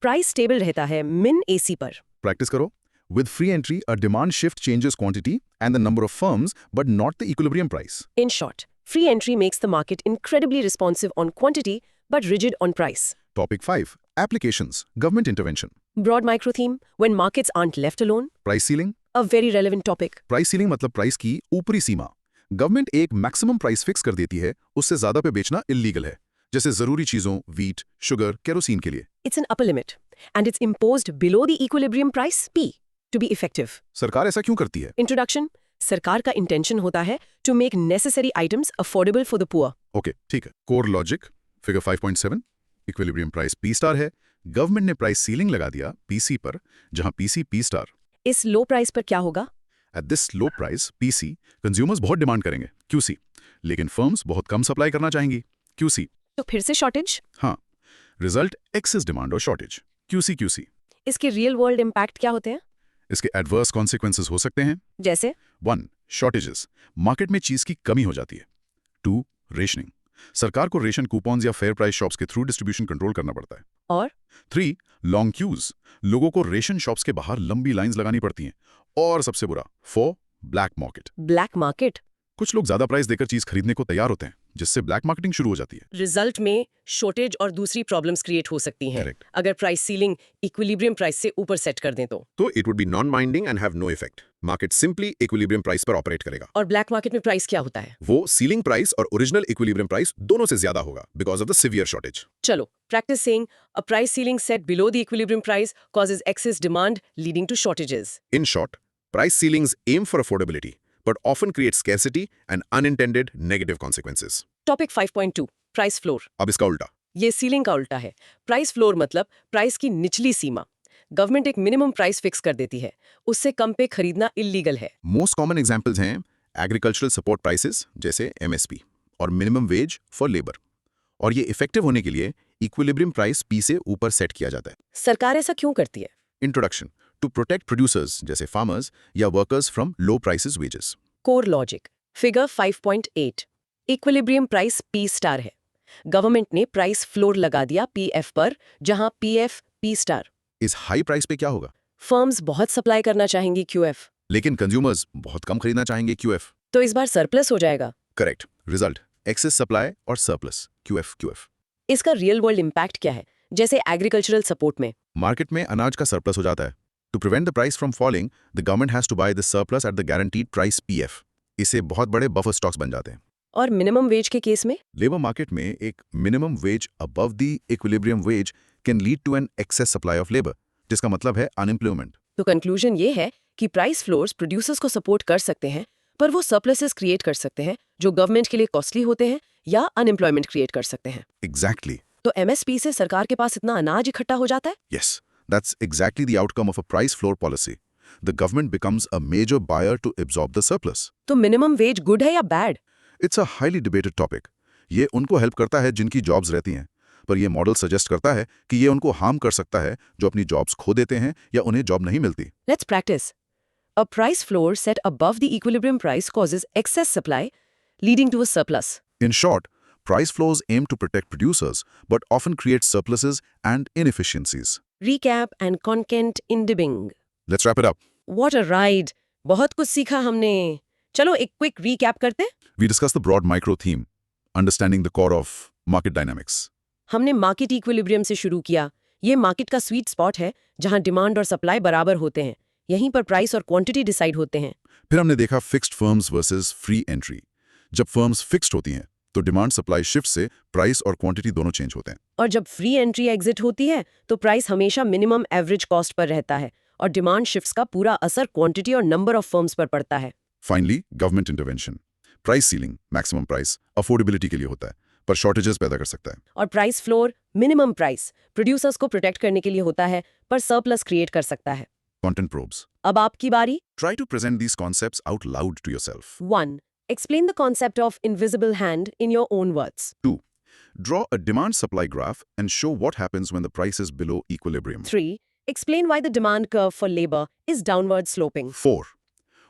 प्राइस स्टेबल रहता है मिन AC पर। प्रैक्टिस करो। With free entry, a demand shift changes quantity and the number of firms, but not the equilibrium price. In short, free entry makes the market incredibly responsive on quantity but rigid on price. Topic 5. Applications. Government intervention. Broad micro theme, when markets aren't left alone, Price ceiling. a very relevant topic. Price ceiling मतलब price की ऊपरी सीमा। Government एक maximum price fix कर देती है, उससे ज्यादा पे बेचना इलीगल है, जैसे जरूरी चीजों, वीट, शुगर, केरोसिन के लिए। It's an upper limit, and it's imposed below the equilibrium price P to be effective. सरकार ऐसा क्यों करती है? Introduction, सरकार का इंटेंशन होता है to make necessary items affordable for the poor. Okay, ठीक है। Core logic, figure 5.7, equilibrium price P star है। गवर्नमेंट ने प्राइस सीलिंग लगा दिया पीसी पर, जहां पीसी पी स्टार। इस लो प्राइस पर क्या होगा? At this low price PC, consumers बहुत डिमांड करेंगे, क्यूसी, लेकिन फर्म्स बहुत कम सप्लाई करना चाहेंगी, क्यूसी। तो फिर से शॉर्टेज? हाँ, रिजल्ट एक्सेस डिमांड और शॉर्टेज, क्यूसी क्यूसी। इसके रियल वर्ल्ड इम्पैक्ट क्या होते हैं? इसके एडवर्स कॉन्सिक्वेंसेस हो सकते हैं। जैसे 1. शॉर्टेजेस, मार्केट में चीज की कमी हो जाती है। 2. रेशनिंग, सरकार को रेशन कूपन्स या फेयर प्राइस शॉप्स के थ्रू डिस्ट्रीब्यूशन कंट्रोल करना पड़ता है। और 3. लॉन्ग क्यूज, लोगों को रेशन शॉप्स के बाहर लंबी लाइंस लगानी पड़ती हैं। और सबसे बुरा 4. ब्लैक मार्केट, ब्लैक मार्केट, कुछ लोग ज्यादा प्राइस देकर चीज खरीदने को तैयार होते हैं, जिससे ब्लैक मार्केटिंग शुरू हो जाती है। रिजल्ट में शॉर्टेज और दूसरी प्रॉब्लम्स क्रिएट हो सकती हैं Correct. अगर प्राइस सीलिंग इक्विलिब्रियम प्राइस से ऊपर सेट कर दें तो it would be non binding and have no effect. Market simply equilibrium price पर ऑपरेट करेगा। और ब्लैक मार्केट में प्राइस क्या होता है? वो सीलिंग प्राइस और ओरिजिनल इक्विलिब्रियम प्राइस दोनों से ज्यादा होगा because of the severe shortage. चलो practice saying a price ceiling set below the equilibrium price causes excess demand leading to shortages. In short, price ceilings aim for affordability, but often create scarcity and unintended negative consequences. Topic 5.2, price floor. अब इसका उल्टा। ये ceiling का उल्टा है। Price floor मतलब price की निचली सीमा। गवर्नमेंट एक मिनिमम प्राइस फिक्स कर देती है, उससे कम पे खरीदना इलीगल है। मोस्ट कॉमन एग्जाम्पल्स हैं एग्रीकल्चरल सपोर्ट प्राइसेस जैसे MSP और मिनिमम वेज फॉर लेबर। और ये इफेक्टिव होने के लिए इक्विलिब्रियम प्राइस पी से ऊपर सेट किया जाता है। सरकार ऐसा क्यों करती है? इंट्रोडक्शन, टू प्रोटेक्ट प्रोड्यूसर्स जैसे फार्मर्स या workers from low prices wages. Core logic, figure 5.8, equilibrium price P star है। गवर्नमेंट ने प्राइस फ्लोर लगा दिया PF पर, जहां PF P स्टार। इस हाई प्राइस पे क्या होगा? फर्म्स बहुत सप्लाई करना चाहेंगी QF, लेकिन कंज्यूमर्स बहुत कम खरीदना चाहेंगे QF। तो इस बार सरप्लस हो जाएगा। करेक्ट। रिजल्ट एक्सेस सप्लाई और सरप्लस QF। इसका रियल वर्ल्ड इम्पैक्ट क्या है? जैसे एग्रीकल्चरल सपोर्ट में मार्केट में अनाज का सरप्लस हो जाता है। To prevent the price from falling, the government has to buy the surplus at the guaranteed price PF। इससे बहुत बड़े बफर स्टॉक्स बन जाते हैं। और मिनिमम वेज के केस में लेबर मार्केट में एक minimum wage above the equilibrium wage can lead to an excess supply of labour, जिसका मतलब है अनएम्प्लॉयमेंट। तो कंक्लूजन ये है कि प्राइस फ्लोर्स प्रोड्यूसर्स को सपोर्ट कर सकते हैं, पर वो सरप्लसेस क्रिएट कर सकते हैं जो गवर्नमेंट के लिए कॉस्टली होते हैं या अनएम्प्लॉयमेंट क्रिएट कर सकते हैं। एग्जैक्टली। तो MSP से सरकार के पास इतना अनाज इकट्ठा हो जाता है। Yes, that's exactly the outcome of a price floor policy. The government becomes a major buyer to absorb the surplus. तो मिनिमम वेज गुड है या bad? It's a highly debated topic. ये उनको हेल्प करता है जिनकी जॉब्स रहती हैं, पर ये मॉडल सजेस्ट करता है कि ये उनको हार्म कर सकता है जो अपनी जॉब्स खो देते हैं या उन्हें जॉब नहीं मिलती। Let's practise. A price floor set above the equilibrium price causes excess supply leading to a surplus. In short, price floors aim to protect producers but often create surpluses and inefficiencies. Recap and content in dibbing. Let's wrap it up. What a ride! बहुत कुछ सीखा हमने। चलो एक quick recap करते हैं। We discussed the broad micro theme, understanding the core of market dynamics. हमने market equilibrium से शुरू किया। ये मार्केट का स्वीट स्पॉट है जहां डिमांड और सप्लाई बराबर होते हैं। यहीं पर प्राइस और क्वांटिटी डिसाइड होते हैं। फिर हमने देखा fixed firms versus free entry. जब फर्म्स फिक्स्ड होती हैं तो डिमांड सप्लाई शिफ्ट से प्राइस और क्वांटिटी दोनों चेंज होते हैं। और जब फ्री एंट्री एग्जिट होती है तो प्राइस हमेशा मिनिमम एवरेज कॉस्ट पर रहता है और डिमांड शिफ्ट्स का पूरा असर क्वांटिटी और नंबर ऑफ फर्म्स पर पड़ता है। Finally government intervention, price ceiling, maximum price affordability के लिए होता है, पर शॉर्टेजेस पैदा कर सकता है। और price floor, minimum price, producers को प्रोटेक्ट करने के लिए होता है पर सरप्लस क्रिएट कर सकता है। Content probes. अब आपकी बारी। Try to present these concepts out loud to yourself. 1. Explain the concept of invisible hand in your own words. 2. Draw a demand-supply graph and show what happens when the price is below equilibrium. 3. Explain why the demand curve for labor is downward sloping. 4.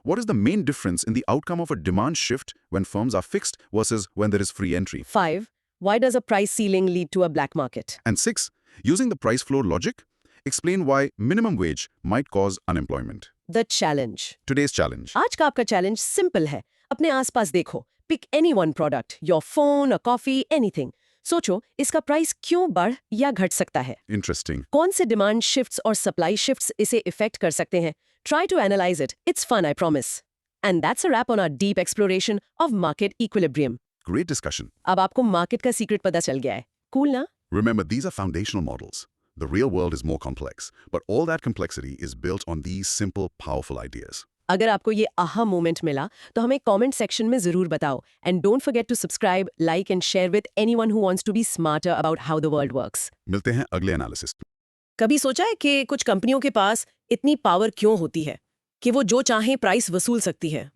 What is the main difference in the outcome of a demand shift when firms are fixed versus when there is free entry? 5. Why does a price ceiling lead to a black market? And 6. Using the price floor logic, explain why minimum wage might cause unemployment. The challenge. Today's challenge. आज का आपका challenge simple है। अपने आसपास देखो, pick any one product, your phone, a coffee, anything. सोचो इसका price क्यों बढ़ या घट सकता है, Interesting. कौन से डिमांड शिफ्ट्स और सप्लाई शिफ्ट्स इसे इफेक्ट कर सकते हैं। Try to analyse it, it's fun, I promise. And that's a wrap on our deep exploration of market equilibrium. Great discussion. अब आपको मार्केट का सीक्रेट पता चल गया है। कूल ना? Remember, these are foundational models. The real world is more complex, but all that complexity is built on these simple, powerful ideas. अगर आपको ये आहा मोमेंट मिला तो हमें कमेंट सेक्शन में जरूर बताओ and don't forget to subscribe, like and share with anyone who wants to be smarter about how the world works. मिलते हैं अगले एनालिसिस। कभी सोचा है कि कुछ कंपनियों के पास इतनी पावर क्यों होती है कि वो जो चाहे प्राइस वसूल सकती है?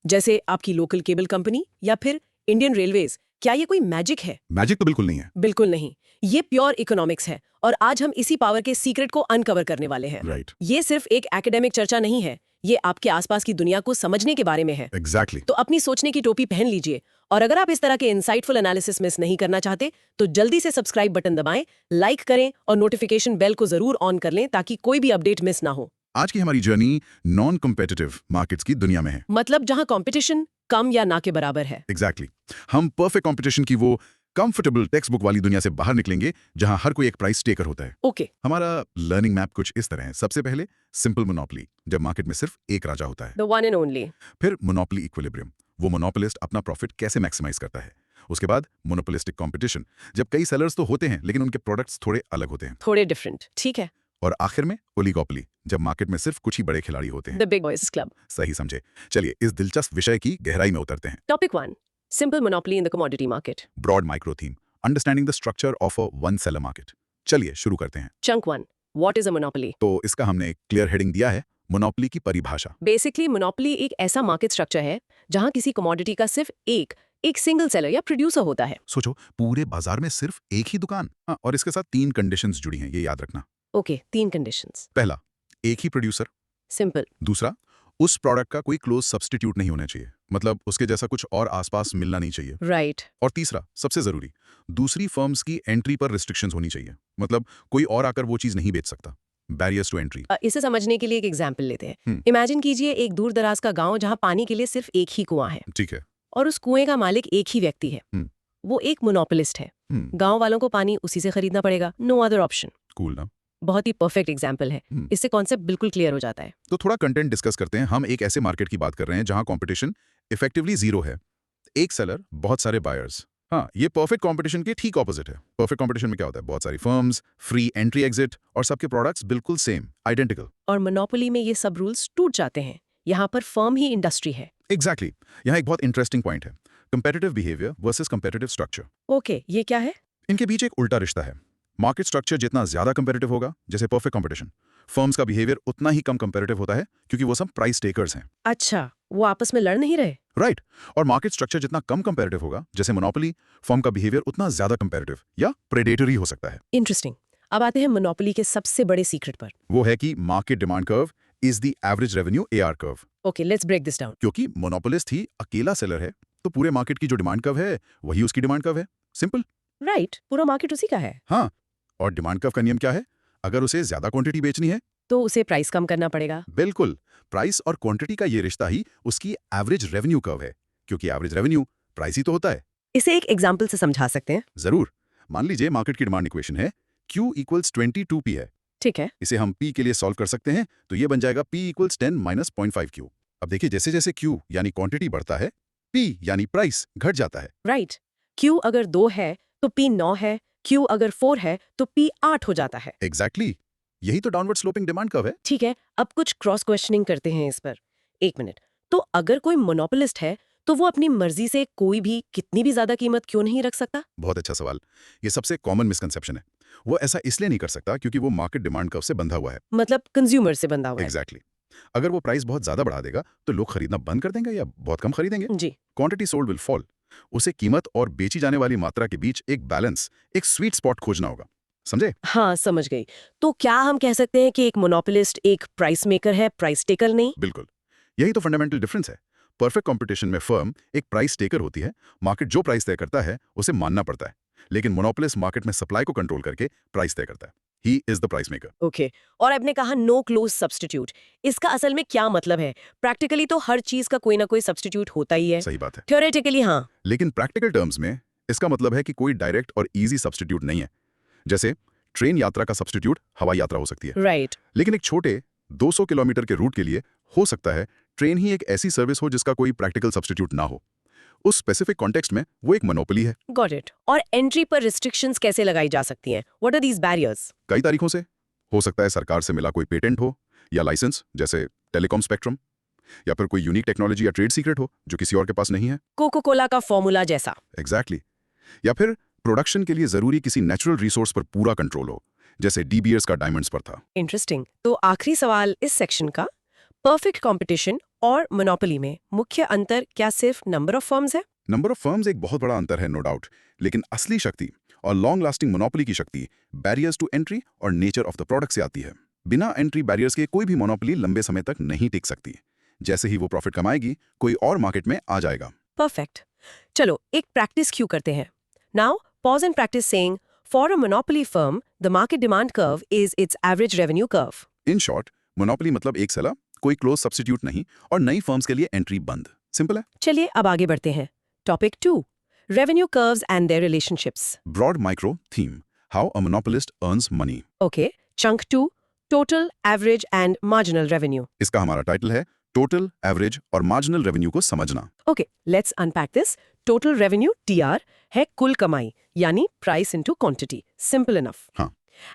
जैसे आपकी लोकल केबल कंपनी या फिर इंडियन रेलवेज। क्या ये कोई मैजिक है? मैजिक तो बिल्कुल नहीं है। बिल्कुल नहीं, ये प्योर इकोनॉमिक्स है और आज हम इसी पावर के सीक्रेट को अनकवर करने वाले हैं। राइट। ये सिर्फ एक एकेडमिक चर्चा नहीं है, ये आपके आसपास की दुनिया को समझने के बारे में है। एग्जैक्टली। तो अपनी सोचने की टोपी पहन लीजिए और अगर आप इस तरह के इंसाइटफुल एनालिसिस मिस नहीं करना चाहते तो जल्दी से सब्सक्राइब बटन दबाएं, लाइक करें और नोटिफिकेशन बेल को जरूर ऑन कर लें ताकि कोई भी अपडेट मिस ना हो। आज की हमारी जर्नी नॉन कॉम्पिटिटिव मार्केट्स की दुनिया में है। मतलब जहां कंपटीशन कम या ना के बराबर है। एग्जैक्टली। हम परफेक्ट कंपटीशन की वो कंफर्टेबल टेक्स्ट बुक वाली दुनिया से बाहर निकलेंगे जहां हर कोई एक प्राइस टेकर होता है। ओके। हमारा लर्निंग मैप कुछ इस तरह है। सबसे पहले सिंपल मोनोपोली, जब मार्केट में सिर्फ एक राजा होता है। The one and only. फिर मोनोपोली इक्विलिब्रियम, वो मोनोपोलिस्ट अपना प्रॉफिट कैसे मैक्सिमाइज करता है। उसके बाद मोनोपोलिस्टिक कंपटीशन, जब कई सेलर्स तो होते हैं लेकिन उनके प्रोडक्ट्स थोड़े अलग होते हैं। थोड़े डिफरेंट, ठीक है। और आखिर में ओलिगोपोली, जब मार्केट में सिर्फ कुछ ही बड़े खिलाड़ी होते हैं। The big boys club. सही समझे। चलिए इस दिलचस्प विषय की गहराई में उतरते हैं। Topic 1, simple monopoly in the commodity market. Broad micro theme, understanding the structure of a one seller market. चलिए शुरू करते हैं। Chunk 1, what is a monopoly? तो इसका हमने एक क्लियर हेडिंग दिया है, मोनोपोली की परिभाषा। बेसिकली मोनोपोली एक ऐसा मार्केट स्ट्रक्चर है जहां किसी कमोडिटी का सिर्फ एक सिंगल सेलर या प्रोड्यूसर होता है। सोचो पूरे बाजार में सिर्फ एक ही दुकान। हाँ, और इसके साथ 3 कंडीशंस जुड़ी हैं, ये याद रखना। Okay, 3 conditions. पहला, एक ही प्रोड्यूसर। सिंपल। दूसरा, उस प्रोडक्ट का कोई क्लोज सब्स्टिट्यूट नहीं होना चाहिए, मतलब उसके जैसा कुछ और आसपास मिलना नहीं चाहिए। राइट। और तीसरा, सबसे जरूरी, दूसरी फर्म्स की एंट्री पर रिस्ट्रिक्शंस होनी चाहिए, मतलब कोई और आकर वो चीज नहीं बेच सकता। Barriers to entry. इसे समझने के लिए एक एग्जांपल लेते हैं। इमेजिन कीजिए एक दूर दराज का गांव जहां पानी के लिए सिर्फ एक ही कुआं है। ठीक है। और उस कुएं का मालिक एक ही व्यक्ति है। वो एक मोनोपोलिस्ट है। गांव वालों को पानी उसी से खरीदना पड़ेगा, नो अदर ऑप्शन। कूल ना? बहुत ही परफेक्ट एग्जाम्पल है। इससे कॉन्सेप्ट बिल्कुल क्लियर हो जाता है। तो थोड़ा कंटेंट डिस्कस करते हैं। हम एक ऐसे मार्केट की बात कर रहे हैं जहां कंपटीशन इफेक्टिवली जीरो है। एक सेलर, बहुत सारे बायर्स। हाँ, ये परफेक्ट कंपटीशन के ठीक ऑपोजिट है। परफेक्ट कंपटीशन में क्या होता है? बहुत सारी फर्म्स, फ्री एंट्री एग्जिट और सबके प्रोडक्ट्स बिल्कुल सेम, आइडेंटिकल। और मोनोपोली में ये सब रूल्स टूट जाते हैं। यहाँ पर फर्म ही इंडस्ट्री है। एग्जैक्टली। यहाँ एक बहुत इंटरेस्टिंग पॉइंट है, competitive behaviour versus competitive structure. Okay, ये क्या है? इनके बीच एक उल्टा रिश्ता है। मार्केट स्ट्रक्चर जितना ज्यादा कंपेटिटिव होगा, जैसे परफेक्ट कंपटीशन, फर्म्स का बिहेवियर उतना ही कम कंपेटिटिव होता है क्योंकि वो सब प्राइस टेकर्स हैं। अच्छा, वो आपस में लड़ नहीं रहे। राइट। और मार्केट स्ट्रक्चर जितना कम कंपेटिटिव होगा, जैसे मोनोपोली, फर्म का बिहेवियर उतना ज्यादा कंपेटिटिव या प्रेडेटरी हो सकता है। इंटरेस्टिंग। अब आते हैं मोनोपोली के सबसे बड़े सीक्रेट पर। वो है कि market demand curve is the average revenue AR curve. Okay, let's break this down. क्योंकि मोनोपोलिस्ट ही अकेला सेलर है, तो पूरे मार्केट की जो डिमांड कर्व है वही उसकी डिमांड कर्व है। सिंपल। राइट, पूरा मार्केट उसी का है। हाँ, और डिमांड कर्व का नियम क्या है? अगर उसे ज्यादा क्वांटिटी बेचनी है तो उसे प्राइस कम करना पड़ेगा। बिल्कुल। प्राइस और क्वांटिटी का ये रिश्ता ही उसकी एवरेज रेवेन्यू कर्व है, क्योंकि एवरेज रेवेन्यू प्राइस ही तो होता है। इसे एक एग्जांपल से समझा सकते हैं? जरूर। मान लीजिए मार्केट की डिमांड इक्वेशन है Q = 22P है। ठीक है। इसे हम P के लिए सॉल्व कर सकते हैं, तो ये बन जाएगा P = 10 - 0.5Q। अब देखिए जैसे जैसे Q यानी क्वांटिटी बढ़ता है, P यानी प्राइस घट जाता है। राइट। Q अगर 2 है तो P 9 है, Q अगर 4 है तो P 8 हो जाता है। एग्जैक्टली। यही तो डाउनवर्ड स्लोपिंग डिमांड कर्व है। ठीक है, अब कुछ क्रॉस क्वेश्चनिंग करते हैं इस पर। 1 मिनट। तो अगर कोई मोनोपोलिस्ट है तो वो अपनी मर्जी से कोई भी कितनी भी ज्यादा कीमत क्यों नहीं रख सकता? बहुत अच्छा सवाल। ये सबसे कॉमन मिसकंसेप्शन है। वो ऐसा इसलिए नहीं कर सकता क्योंकि वो मार्केट डिमांड कर्व से बंधा हुआ है। मतलब कंज्यूमर से बंधा हुआ है। एग्जैक्टली अगर वो प्राइस बहुत ज्यादा बढ़ा देगा तो लोग खरीदना बंद कर देंगे या बहुत कम खरीदेंगे। जी। Quantity sold will fall. उसे कीमत और बेची जाने वाली मात्रा के बीच एक बैलेंस, एक स्वीट स्पॉट खोजना होगा। समझे? हाँ, समझ गई। तो क्या हम कह सकते हैं कि एक मोनोपोलिस्ट एक प्राइस मेकर है, प्राइस टेकर नहीं? बिल्कुल। यही तो फंडामेंटल डिफरेंस है। परफेक्ट कंपटीशन में फर्म एक प्राइस टेकर होती है, मार्केट जो प्राइस तय करता है उसे मानना पड़ता है। लेकिन मोनोपोलिस्ट मार्केट में सप्लाई को कंट्रोल करके प्राइस तय करता है। He is the price maker. Okay. और आपने कहा नो क्लोज सब्स्टिट्यूट। इसका असल में क्या मतलब है? प्रैक्टिकली तो हर चीज का कोई ना कोई सब्स्टिट्यूट होता ही है। सही बात है। थ्योरेटिकली हाँ। लेकिन प्रैक्टिकल टर्म्स में इसका मतलब है कि कोई डायरेक्ट और इजी सब्स्टिट्यूट नहीं है। जैसे ट्रेन यात्रा का सब्स्टिट्यूट हवाई यात्रा हो सकती है। राइट। लेकिन एक छोटे 200 किलोमीटर के रूट के लिए हो सकता है ट्रेन ही एक ऐसी सर्विस हो जिसका कोई प्रैक्टिकल सब्स्टिट्यूट ना हो। उस स्पेसिफिक कॉन्टेक्स्ट में वो एक मोनोपोली है। Got it. और एंट्री पर रिस्ट्रिक्शंस कैसे लगाई जा सकती हैं? What are these barriers? कई तारीखों से हो सकता है सरकार से मिला कोई पेटेंट हो या लाइसेंस, जैसे टेलीकॉम स्पेक्ट्रम, या फिर कोई यूनिक टेक्नोलॉजी या ट्रेड सीक्रेट हो जो किसी और के पास नहीं है। कोको कोला का फॉर्मूला जैसा। एग्जैक्टली या फिर प्रोडक्शन के लिए जरूरी किसी नेचुरल रिसोर्स पर पूरा कंट्रोल हो, जैसे डीबीएस का डायमंड्स पर था। इंटरेस्टिंग। तो आखिरी सवाल इस सेक्शन का, परफेक्ट कंपटीशन और मोनोपोली में मुख्य अंतर क्या सिर्फ नंबर ऑफ फर्म्स है? नंबर ऑफ फर्म्स एक बहुत बड़ा अंतर है, नो डाउट, लेकिन असली शक्ति और लॉन्ग लास्टिंग मोनोपोली की शक्ति बैरियर्स टू एंट्री और नेचर ऑफ द प्रोडक्ट से आती है। बिना एंट्री बैरियर्स के कोई भी मोनोपोली लंबे समय तक नहीं टिक सकती। जैसे ही वो प्रॉफिट कमाएगी, कोई और मार्केट में आ जाएगा। परफेक्ट। चलो एक प्रैक्टिस क्यू करते हैं। Now pause and practice saying, for a monopoly firm the market demand curve is it's average revenue curve. In short, monopoly मतलब एक सलाह, कोई क्लोज सब्स्टिट्यूट नहीं और नई फर्म्स के लिए एंट्री बंद। सिंपल है। चलिए अब आगे बढ़ते हैं। Topic 2, revenue curves and their relationships. Broad micro theme, how a monopolist earns money. Okay. Chunk 2, total, average and marginal revenue. इसका हमारा टाइटल है टोटल, एवरेज और मार्जिनल रेवेन्यू को समझना। Okay, let's unpack this. Total revenue TR है कुल कमाई, यानी price into quantity. Simple enough. हाँ।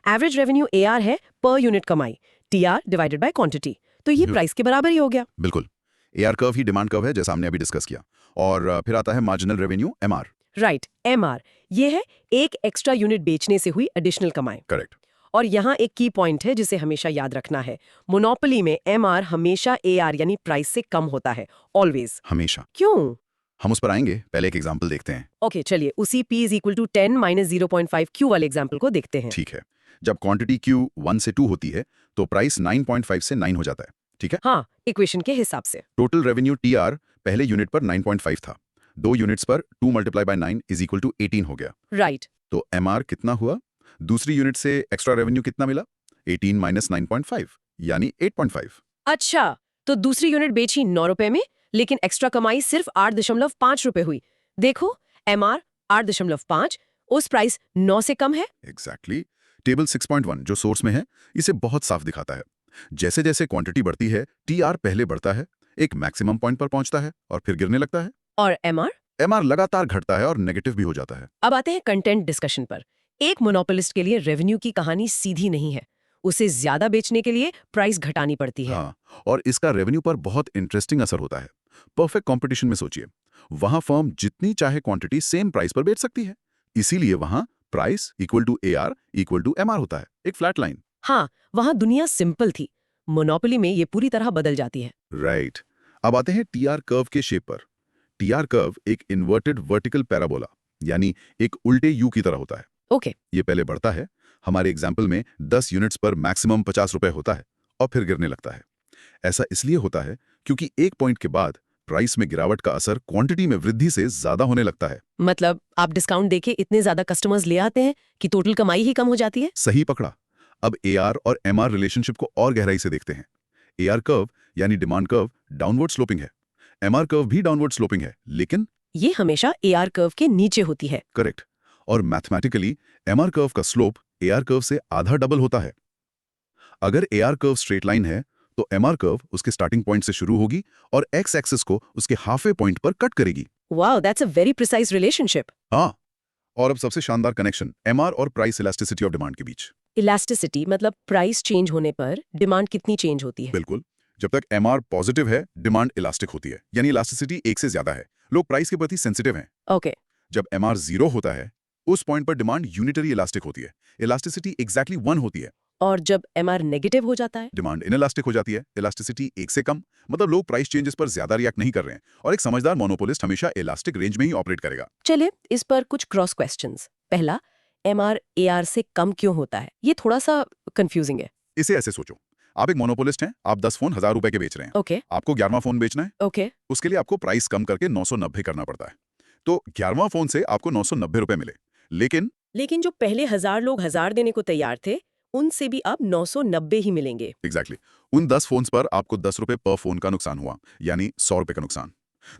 एवरेज रेवेन्यू एआर है पर यूनिट कमाई, टीआर डिवाइडेड बाय क्वांटिटी। तो ये प्राइस के बराबर ही हो गया। बिल्कुल। एआर कर्व ही डिमांड कर्व है, जैसा हमने अभी डिस्कस किया। और फिर आता है marginal revenue, MR. Right, MR. ये है एक एक्स्ट्रा यूनिट बेचने से हुई एडिशनल कमाई। करेक्ट। और यहाँ एक की पॉइंट है जिसे हमेशा याद रखना है। मोनोपोली में एमआर हमेशा एआर यानी प्राइस से कम होता है, ऑलवेज। हमेशा। क्यों? हम उस पर आएंगे, पहले एक एग्जांपल देखते हैं। ओके, चलिए उसी P is equal to 10 minus 0.5 Q वाले एग्जाम्पल को देखते हैं। ठीक है। जब क्वांटिटी Q 1 से 2 होती है तो प्राइस 9.5 से 9 हो जाता है। ठीक है। हाँ, इक्वेशन के हिसाब से। टोटल रेवेन्यू TR पहले यूनिट पर 9.5 था। 2 यूनिट्स पर 2 multiply by 9 is equal to 18 हो गया। राइट। तो MR कितना हुआ? दूसरी यूनिट से एक्स्ट्रा रेवेन्यू कितना मिला? 18 माइनस 9.5 यानी 8.5। अच्छा, तो दूसरी यूनिट बेची 9 रुपए में, लेकिन एक्स्ट्रा कमाई सिर्फ 8.5 रुपए हुई। देखो, एमआर 8.5, उस प्राइस 9 से कम है। एग्जैक्टली। टेबल 6.1 जो सोर्स में है, इसे बहुत साफ दिखाता है। जैसे जैसे क्वांटिटी बढ़ती है, TR पहले बढ़ता है, एक मैक्सिमम पॉइंट पर पहुंचता है और फिर गिरने लगता है। और एमआर? MR लगातार घटता है और नेगेटिव भी हो जाता है। अब आते हैं कंटेंट डिस्कशन पर। एक मोनोपोलिस्ट के लिए रेवेन्यू की कहानी सीधी नहीं है। उसे ज्यादा बेचने के लिए प्राइस घटानी पड़ती है। हाँ, और इसका रेवेन्यू पर बहुत इंटरेस्टिंग असर होता है। परफेक्ट कंपटीशन में सोचिए, वहां फर्म जितनी चाहे क्वांटिटी सेम प्राइस पर बेच सकती है। इसीलिए वहां price equal to AR equal to MR होता है, एक फ्लैट लाइन। हाँ, वहां दुनिया सिंपल थी। मोनोपोली में ये पूरी तरह बदल जाती है। राइट। अब आते हैं TR कर्व के शेप पर। TR कर्व एक इन्वर्टेड वर्टिकल पैराबोला, यानी एक उल्टे यू की तरह होता है। ओके। ये पहले बढ़ता है, हमारे एग्जाम्पल में 10 यूनिट्स पर मैक्सिमम 50 रुपए होता है, और फिर गिरने लगता है। ऐसा इसलिए होता है क्योंकि एक पॉइंट के बाद प्राइस में गिरावट का असर क्वांटिटी में वृद्धि से ज्यादा होने लगता है। मतलब आप डिस्काउंट देके इतने ज्यादा कस्टमर्स ले आते हैं कि टोटल कमाई ही कम हो जाती है। सही पकड़ा। अब AR और MR रिलेशनशिप को और गहराई से देखते हैं। AR कर्व यानी डिमांड कर्व डाउनवर्ड स्लोपिंग है। MR कर्व भी डाउनवर्ड स्लोपिंग है, लेकिन ये हमेशा एआर कर्व के नीचे होती है। करेक्ट। और मैथमेटिकली MR कर्व का स्लोप AR कर्व से आधा डबल होता है। अगर AR कर्व स्ट्रेट लाइन है तो MR कर्व उसके स्टार्टिंग पॉइंट से शुरू होगी और X एक्सिस को उसके हाफवे पॉइंट पर कट करेगी। Wow, that's a very precise relationship. हाँ, और अब सबसे शानदार कनेक्शन MR और प्राइस इलास्टिसिटी ऑफ डिमांड के बीच। इलास्टिसिटी मतलब प्राइस चेंज होने पर डिमांड कितनी चेंज होती है। बिल्कुल। जब तक MR पॉजिटिव है, डिमांड इलास्टिक होती है, यानी इलास्टिसिटी 1 से ज्यादा है। लोग प्राइस के प्रति सेंसिटिव हैं। ओके जब MR 0 होता है उस पॉइंट पर डिमांड यूनिटरी इलास्टिक होती है। इलास्टिसिटी एग्जैक्टली 1 होती है। और जब MR नेगेटिव हो जाता है? डिमांड इनइलास्टिक हो जाती है। इलास्टिसिटी 1 से कम, मतलब लोग प्राइस चेंजेस पर ज्यादा रिएक्ट नहीं कर रहे हैं और एक समझदार मोनोपोलिस्ट हमेशा इलास्टिक रेंज में ही ऑपरेट करेगा। चलिए इस पर कुछ क्रॉस क्वेश्चंस। पहला, MR AR से कम क्यों होता है? ये थोड़ा सा कंफ्यूजिंग है। इसे ऐसे सोचो, आप एक मोनोपोलिस्ट हैं, आप 10 फोन 1000 रुपए के बेच रहे हैं। ओके आपको 11वां फोन बेचना है, ओके उसके लिए आपको प्राइस कम करके 990 करना पड़ता है। तो 11वां फोन से आपको 990 रुपए मिले, लेकिन जो पहले 1000 लोग 1000 देने को तैयार थे, उनसे भी अब 990 ही मिलेंगे। एग्जैक्टली उन 10 फोन्स पर आपको 10 रुपए पर फोन का नुकसान हुआ, यानी 100 रुपए का नुकसान।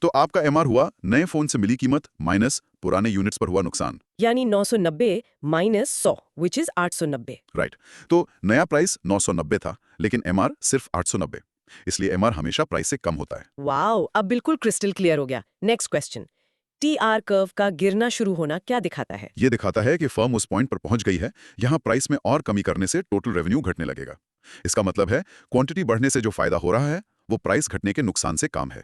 तो आपका MR हुआ नए फोन से मिली कीमत माइनस पुराने यूनिट्स पर हुआ नुकसान। यानी 990 माइनस 100 विच इज 890। राइट। तो नया प्राइस 990 था, लेकिन MR सिर्फ 890, इसलिए MR हमेशा प्राइस से कम होता है। वाओ, अब बिल्कुल क्रिस्टल क्लियर हो गया। नेक्स्ट क्वेश्चन, TR कर्व का गिरना शुरू होना क्या दिखाता है? ये दिखाता है कि फर्म उस पॉइंट पर पहुंच गई है, यहाँ प्राइस में और कमी करने से टोटल रेवेन्यू घटने लगेगा। इसका मतलब है क्वांटिटी बढ़ने से जो फायदा हो रहा है वो प्राइस घटने के नुकसान से कम है।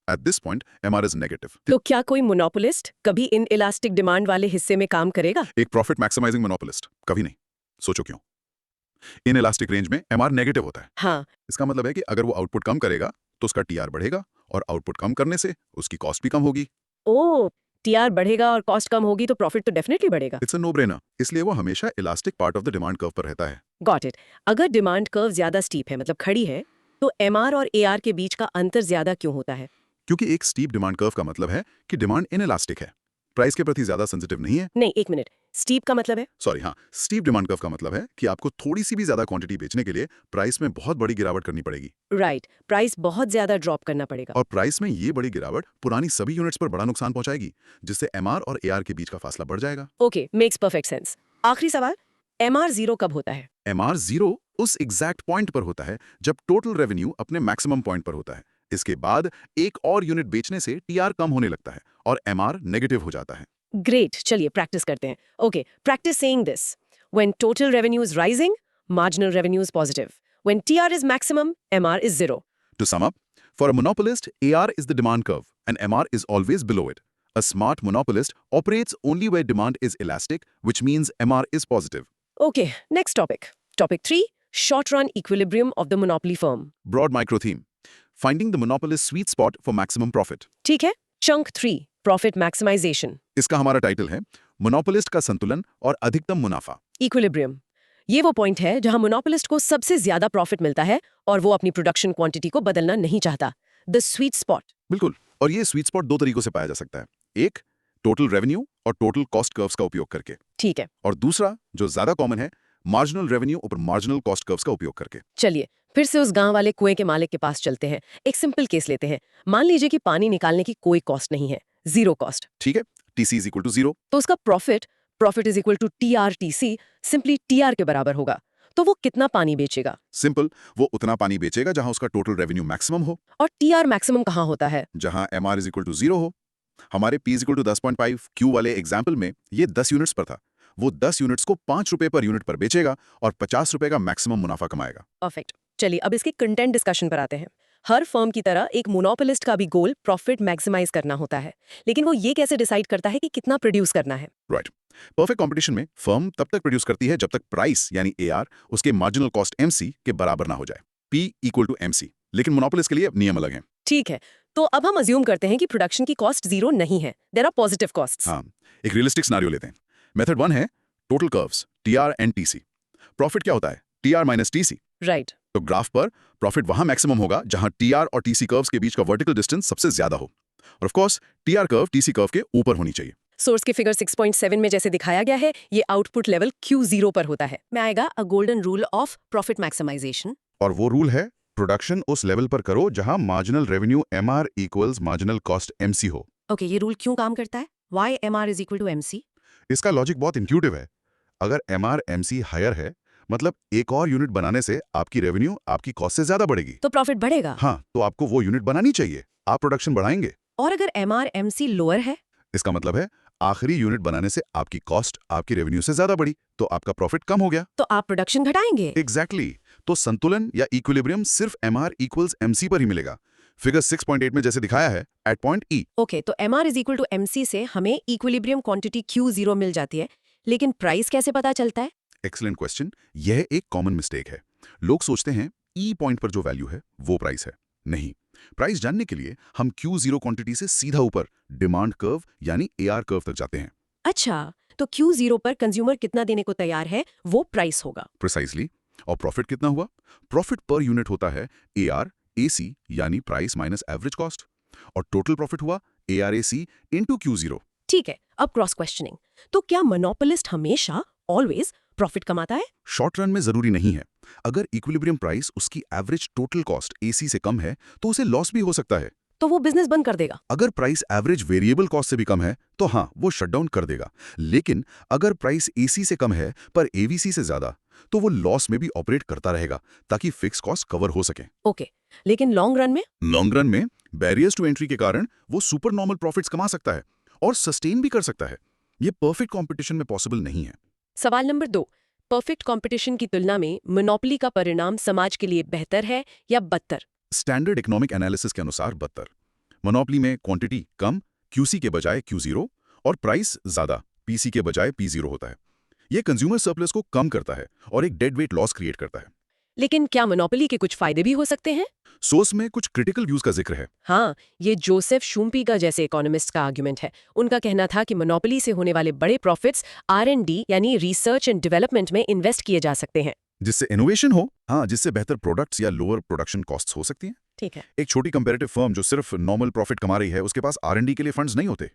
At this point MR is negative. तो क्या कोई मोनोपोलिस्ट कभी इन इलास्टिक डिमांड वाले हिस्से में काम करेगा? एक प्रॉफिट मैक्सिमाइजिंग मोनोपोलिस्ट कभी नहीं। सोचो क्यों। इन इलास्टिक रेंज में MR नेगेटिव होता है। हाँ, इसका मतलब है कि अगर वो आउटपुट कम करेगा तो उसका TR बढ़ेगा, और आउटपुट कम करने से उसकी कॉस्ट भी कम होगी। ओ, TR बढ़ेगा और कॉस्ट कम होगी तो प्रॉफिट तो डेफिनेटली बढ़ेगा। इट्स अ नो ब्रेनर, इसलिए वो हमेशा elastic part of the demand curve पर रहता है। Got it. अगर डिमांड कर्व ज्यादा स्टीप है, मतलब खड़ी है, तो MR और AR के बीच का अंतर ज्यादा क्यों होता है? क्योंकि एक स्टीप डिमांड कर्व का मतलब है कि डिमांड इनइलास्टिक है, प्राइस के प्रति ज्यादा सेंसिटिव नहीं है। नहीं, एक मिनट, स्टीप का मतलब है? सॉरी, हाँ, स्टीप डिमांड कर्व का मतलब है कि आपको थोड़ी सी भी ज्यादा क्वांटिटी बेचने के लिए प्राइस में बहुत बड़ी गिरावट करनी पड़ेगी। राइट, प्राइस बहुत ज्यादा ड्रॉप करना पड़ेगा। और प्राइस में ये बड़ी गिरावट पुरानी सभी यूनिट्स पर बड़ा नुकसान पहुंचाएगी, जिससे MR और AR के बीच का फासला बढ़ जाएगा। Okay, makes perfect sense. आखिरी सवाल, MR 0 कब होता है? MR 0 उस एग्जैक्ट पॉइंट पर होता है जब टोटल रेवेन्यू अपने मैक्सिमम पॉइंट पर होता है। इसके बाद एक और यूनिट बेचने से TR कम होने लगता है और MR नेगेटिव हो जाता है। ग्रेट, चलिए प्रैक्टिस करते हैं। Okay, practice saying this. When total revenue is rising, marginal revenue is positive. When TR is maximum, MR is 0। To sum up, for a monopolist, AR is the demand curve and MR is always below it. A smart monopolist operates only where demand is elastic, which means MR is positive. Okay, next topic. Topic 3, short run equilibrium of the monopoly firm. Broad micro theme. Finding the monopolist's sweet spot for maximum profit. ठीक है, chunk 3, profit maximisation. इसका हमारा title है monopolist का संतुलन और अधिकतम मुनाफा। इक्विलिब्रियम, ये वो पॉइंट है जहां मोनोपोलिस्ट को सबसे ज्यादा प्रॉफिट मिलता है और वो अपनी प्रोडक्शन क्वांटिटी को बदलना नहीं चाहता। The sweet spot. बिल्कुल, और ये स्वीट स्पॉट दो तरीकों से पाया जा सकता है। एक, टोटल रेवेन्यू और टोटल कॉस्ट कर्व्स का उपयोग करके, ठीक है, और दूसरा जो ज्यादा कॉमन है, मार्जिनल रेवेन्यू और मार्जिनल कॉस्ट कर्व्स का उपयोग करके। चलिए फिर से उस गांव वाले कुएं के मालिक के पास चलते हैं। एक सिंपल केस लेते हैं। मान लीजिए कि पानी निकालने की कोई कॉस्ट नहीं है, जीरो कॉस्ट। ठीक है, TC इज इक्वल टू 0। तो उसका profit is equal to TRTC, simply TR के बराबर होगा। तो वो कितना पानी बेचेगा? सिंपल, वो उतना पानी बेचेगा जहां उसका टोटल रेवेन्यू मैक्सिमम हो, और TR मैक्सिमम कहाँ होता है? जहां MR इज इक्वल टू 0 हो। हमारे P is equal to 10.5 Q वाले एग्जाम्पल में ये 10 यूनिट्स पर था। वो 10 यूनिट्स को 5 रुपए पर यूनिट पर बेचेगा और 50 रुपए का मैक्सिमम मुनाफा कमाएगा। परफेक्ट। चलिए अब इसके कंटेंट डिस्कशन पर आते हैं। हर फर्म की तरह एक मोनोपोलिस्ट का भी गोल प्रॉफिट मैक्सिमाइज करना होता है, लेकिन वो ये कैसे डिसाइड करता है कि कितना प्रोड्यूस करना है? राइट। परफेक्ट कंपटीशन में फर्म तब तक प्रोड्यूस करती है जब तक प्राइस यानी AR उसके मार्जिनल कॉस्ट MC के बराबर ना हो जाए। P equal to MC। लेकिन मोनोपोलिस्ट के लिए नियम अलग हैं। ठीक है, तो अब हम अज्यूम करते हैं कि प्रोडक्शन की कॉस्ट जीरो नहीं है, देयर आर पॉजिटिव कॉस्ट्स। हाँ, एक रियलिस्टिक सिनेरियो लेते हैं। मेथड 1 है total curves TR and TC। Profit क्या होता है? TR minus TC। राइट। तो ग्राफ पर प्रॉफिट वहां मैक्सिमम होगा जहां TR और TC कर्व्स के बीच का वर्टिकल डिस्टेंस सबसे ज्यादा हो, और of course TR curve TC curve के ऊपर होनी चाहिए। सोर्स के फिगर 6.7 में जैसे दिखाया गया है, ये आउटपुट लेवल Q0 पर होता है। में आएगा a golden rule of profit maximisation. और वो रूल है प्रोडक्शन उस लेवल पर करो जहां marginal revenue MR equals marginal cost MC हो। ओके, ये रूल क्यों काम करता है? Why MR is equal to MC? इसका लॉजिक बहुत इंट्यूटिव है। अगर MR MC हायर है, मतलब एक और यूनिट बनाने से आपकी रेवेन्यू आपकी कॉस्ट से ज्यादा बढ़ेगी, तो प्रॉफिट बढ़ेगा। हाँ, तो आपको वो यूनिट बनानी चाहिए, आप प्रोडक्शन बढ़ाएंगे। और अगर MR MC लोअर है, इसका मतलब है आखिरी यूनिट बनाने से आपकी कॉस्ट आपकी रेवेन्यू से ज्यादा बढ़ी, तो आपका प्रॉफिट कम हो गया। तो आप प्रोडक्शन घटाएंगे। एग्जैक्टली। तो संतुलन या इक्विलिब्रियम सिर्फ MR इक्वल्स MC पर ही मिलेगा। फिगर 6.8 में जैसे दिखाया है एट पॉइंट ई। ओके, तो MR is equal to MC से हमें इक्विलिब्रियम क्वांटिटी Q0 मिल जाती है, लेकिन प्राइस कैसे पता चलता है? Excellent question. यह एक कॉमन मिस्टेक है। लोग सोचते हैं ई पॉइंट पर जो वैल्यू है वो प्राइस है। नहीं, प्राइस जानने के लिए हम Q0 क्वांटिटी से सीधा ऊपर डिमांड कर्व यानी AR कर्व तक जाते हैं। अच्छा, तो Q0 पर कंज्यूमर कितना देने को तैयार है वो प्राइस होगा। प्रिसाइजली। और प्रॉफिट कितना हुआ? प्रॉफिट पर यूनिट होता है AR AC यानी प्राइस माइनस एवरेज कॉस्ट, और टोटल प्रॉफिट हुआ ARAC इनटू Q0। ठीक है, अब क्रॉस क्वेश्चनिंग। तो क्या मोनोपोलिस्ट हमेशा ऑलवेज प्रॉफिट कमाता है? शॉर्ट रन में जरूरी नहीं है। अगर इक्विलिब्रियम प्राइस उसकी एवरेज टोटल कॉस्ट AC से कम है तो उसे लॉस भी हो सकता है। तो वो बिजनेस बंद कर देगा। अगर प्राइस एवरेज वेरिएबल कॉस्ट से भी कम है तो हाँ, वो शटडाउन कर देगा। लेकिन अगर प्राइस AC से कम है पर AVC से ज्यादा, तो वो लॉस में भी ऑपरेट करता रहेगा ताकि फिक्स कॉस्ट कवर हो सके। ओके, लेकिन लॉन्ग रन में? लॉन्ग रन में बैरियर्स टू एंट्री के कारण वो सुपर नॉर्मल प्रॉफिट्स कमा सकता है और सस्टेन भी कर सकता है। ये परफेक्ट कंपटीशन में पॉसिबल नहीं है। सवाल नंबर 2, परफेक्ट कंपटीशन की तुलना में मोनोपोली का परिणाम समाज के लिए बेहतर है या बदतर? स्टैंडर्ड इकोनॉमिक एनालिसिस के अनुसार बदतर। मोनोपोली में क्वांटिटी कम QC के बजाय Q0 और प्राइस ज्यादा PC के बजाय P0 होता है। ये कंज्यूमर सरप्लस को कम करता है और एक डेड वेट लॉस क्रिएट करता है। लेकिन क्या मोनोपोली के कुछ फायदे भी हो सकते हैं? सोर्स में कुछ क्रिटिकल व्यूज का जिक्र है। हाँ, ये जोसेफ शूम्पीगर जैसे इकोनॉमिस्ट का आर्गुमेंट है। उनका कहना था कि मोनोपोली से होने वाले बड़े प्रॉफिट्स R&D यानी रिसर्च एंड डेवलपमेंट में इन्वेस्ट किए जा सकते हैं। जिससे इनोवेशन हो, हाँ, जिससे बेहतर प्रोडक्ट्स या लोअर प्रोडक्शन कॉस्ट्स हो सकती हैं। ठीक है। एक छोटी कंपैरेटिव फर्म जो सिर्फ नॉर्मल प्रॉफिट कमा रही है, उसके पास R&D के लिए फंड्स नहीं होते,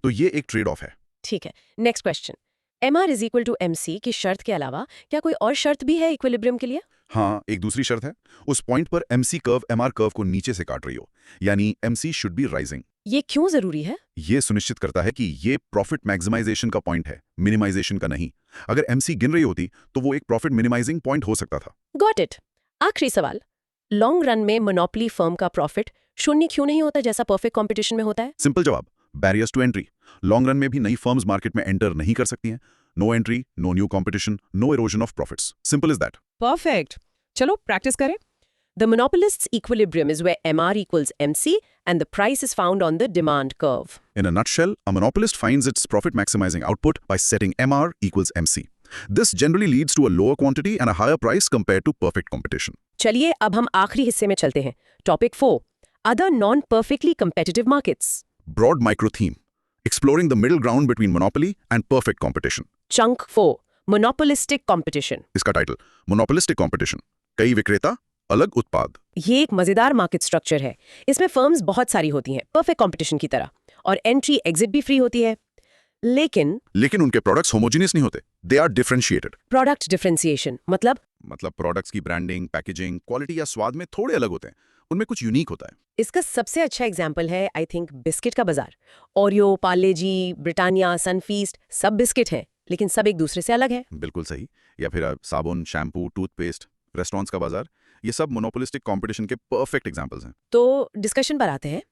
तो ये एक ट्रेड ऑफ है। ठीक है, next question. MR is equal to MC की शर्त के अलावा क्या कोई और शर्त भी है इक्विलिब्रियम के लिए? हाँ, एक दूसरी शर्त है। उस पॉइंट पर MC कर्व MR कर्व को नीचे से काट रही हो, यानी MC शुड बी राइजिंग। ये क्यों जरूरी है? ये सुनिश्चित करता है कि ये प्रॉफिट मैक्सिमाइजेशन का पॉइंट है, मिनिमाइजेशन का नहीं। अगर MC गिन रही होती तो वो एक प्रॉफिट मिनिमाइजिंग पॉइंट हो सकता था। Got it. आखिरी सवाल, लॉन्ग रन में मोनोपोली फर्म का प्रॉफिट शून्य क्यों नहीं होता जैसा परफेक्ट कंपटीशन में होता है? सिंपल जवाब, barriers to entry. Long run में भी नई फर्म्स मार्केट में एंटर नहीं कर सकती हैं। No entry, no new competition, no erosion of profits. Simple is that. Perfect. चलो प्रैक्टिस करें। The monopolist's equilibrium is where MR equals MC and the price is found on the demand curve. In a nutshell, a monopolist finds its profit maximizing output by setting MR equals MC. This generally leads to a lower quantity and a higher price compared to perfect competition. चलिए अब हम आखिरी हिस्से में चलते हैं। Topic 4, Other non-perfectly competitive markets. Broad micro theme, exploring the middle ground between monopoly and perfect competition. Chunk 4, Monopolistic competition. इसका title monopolistic competition, कई विक्रेता अलग उत्पाद। ये एक मजेदार मार्केट स्ट्रक्चर है। इसमें फर्म्स बहुत सारी होती हैं, परफेक्ट कंपटीशन की तरह, और एंट्री एग्जिट भी फ्री होती है। लेकिन उनके प्रोडक्ट्स होमोजेनियस नहीं होते, they are differentiated. Product differentiation मतलब प्रोडक्ट्स की ब्रांडिंग, पैकेजिंग, क्वालिटी या स्वाद में थोड़े अलग होते हैं, उनमें कुछ यूनिक होता है। इसका सबसे अच्छा एग्जाम्पल है आई थिंक बिस्किट का बाजार। ओरियो, पार्ले जी, ब्रिटानिया, सनफीस्ट सब बिस्किट हैं, लेकिन सब एक दूसरे से अलग है। बिल्कुल सही। या फिर साबुन, शैम्पू, टूथपेस्ट, रेस्टोरेंट्स का बाजार, ये सब मोनोपोलिस्टिक कंपटीशन के परफेक्ट एग्जांपल्स हैं। तो डिस्कशन पर आते हैं।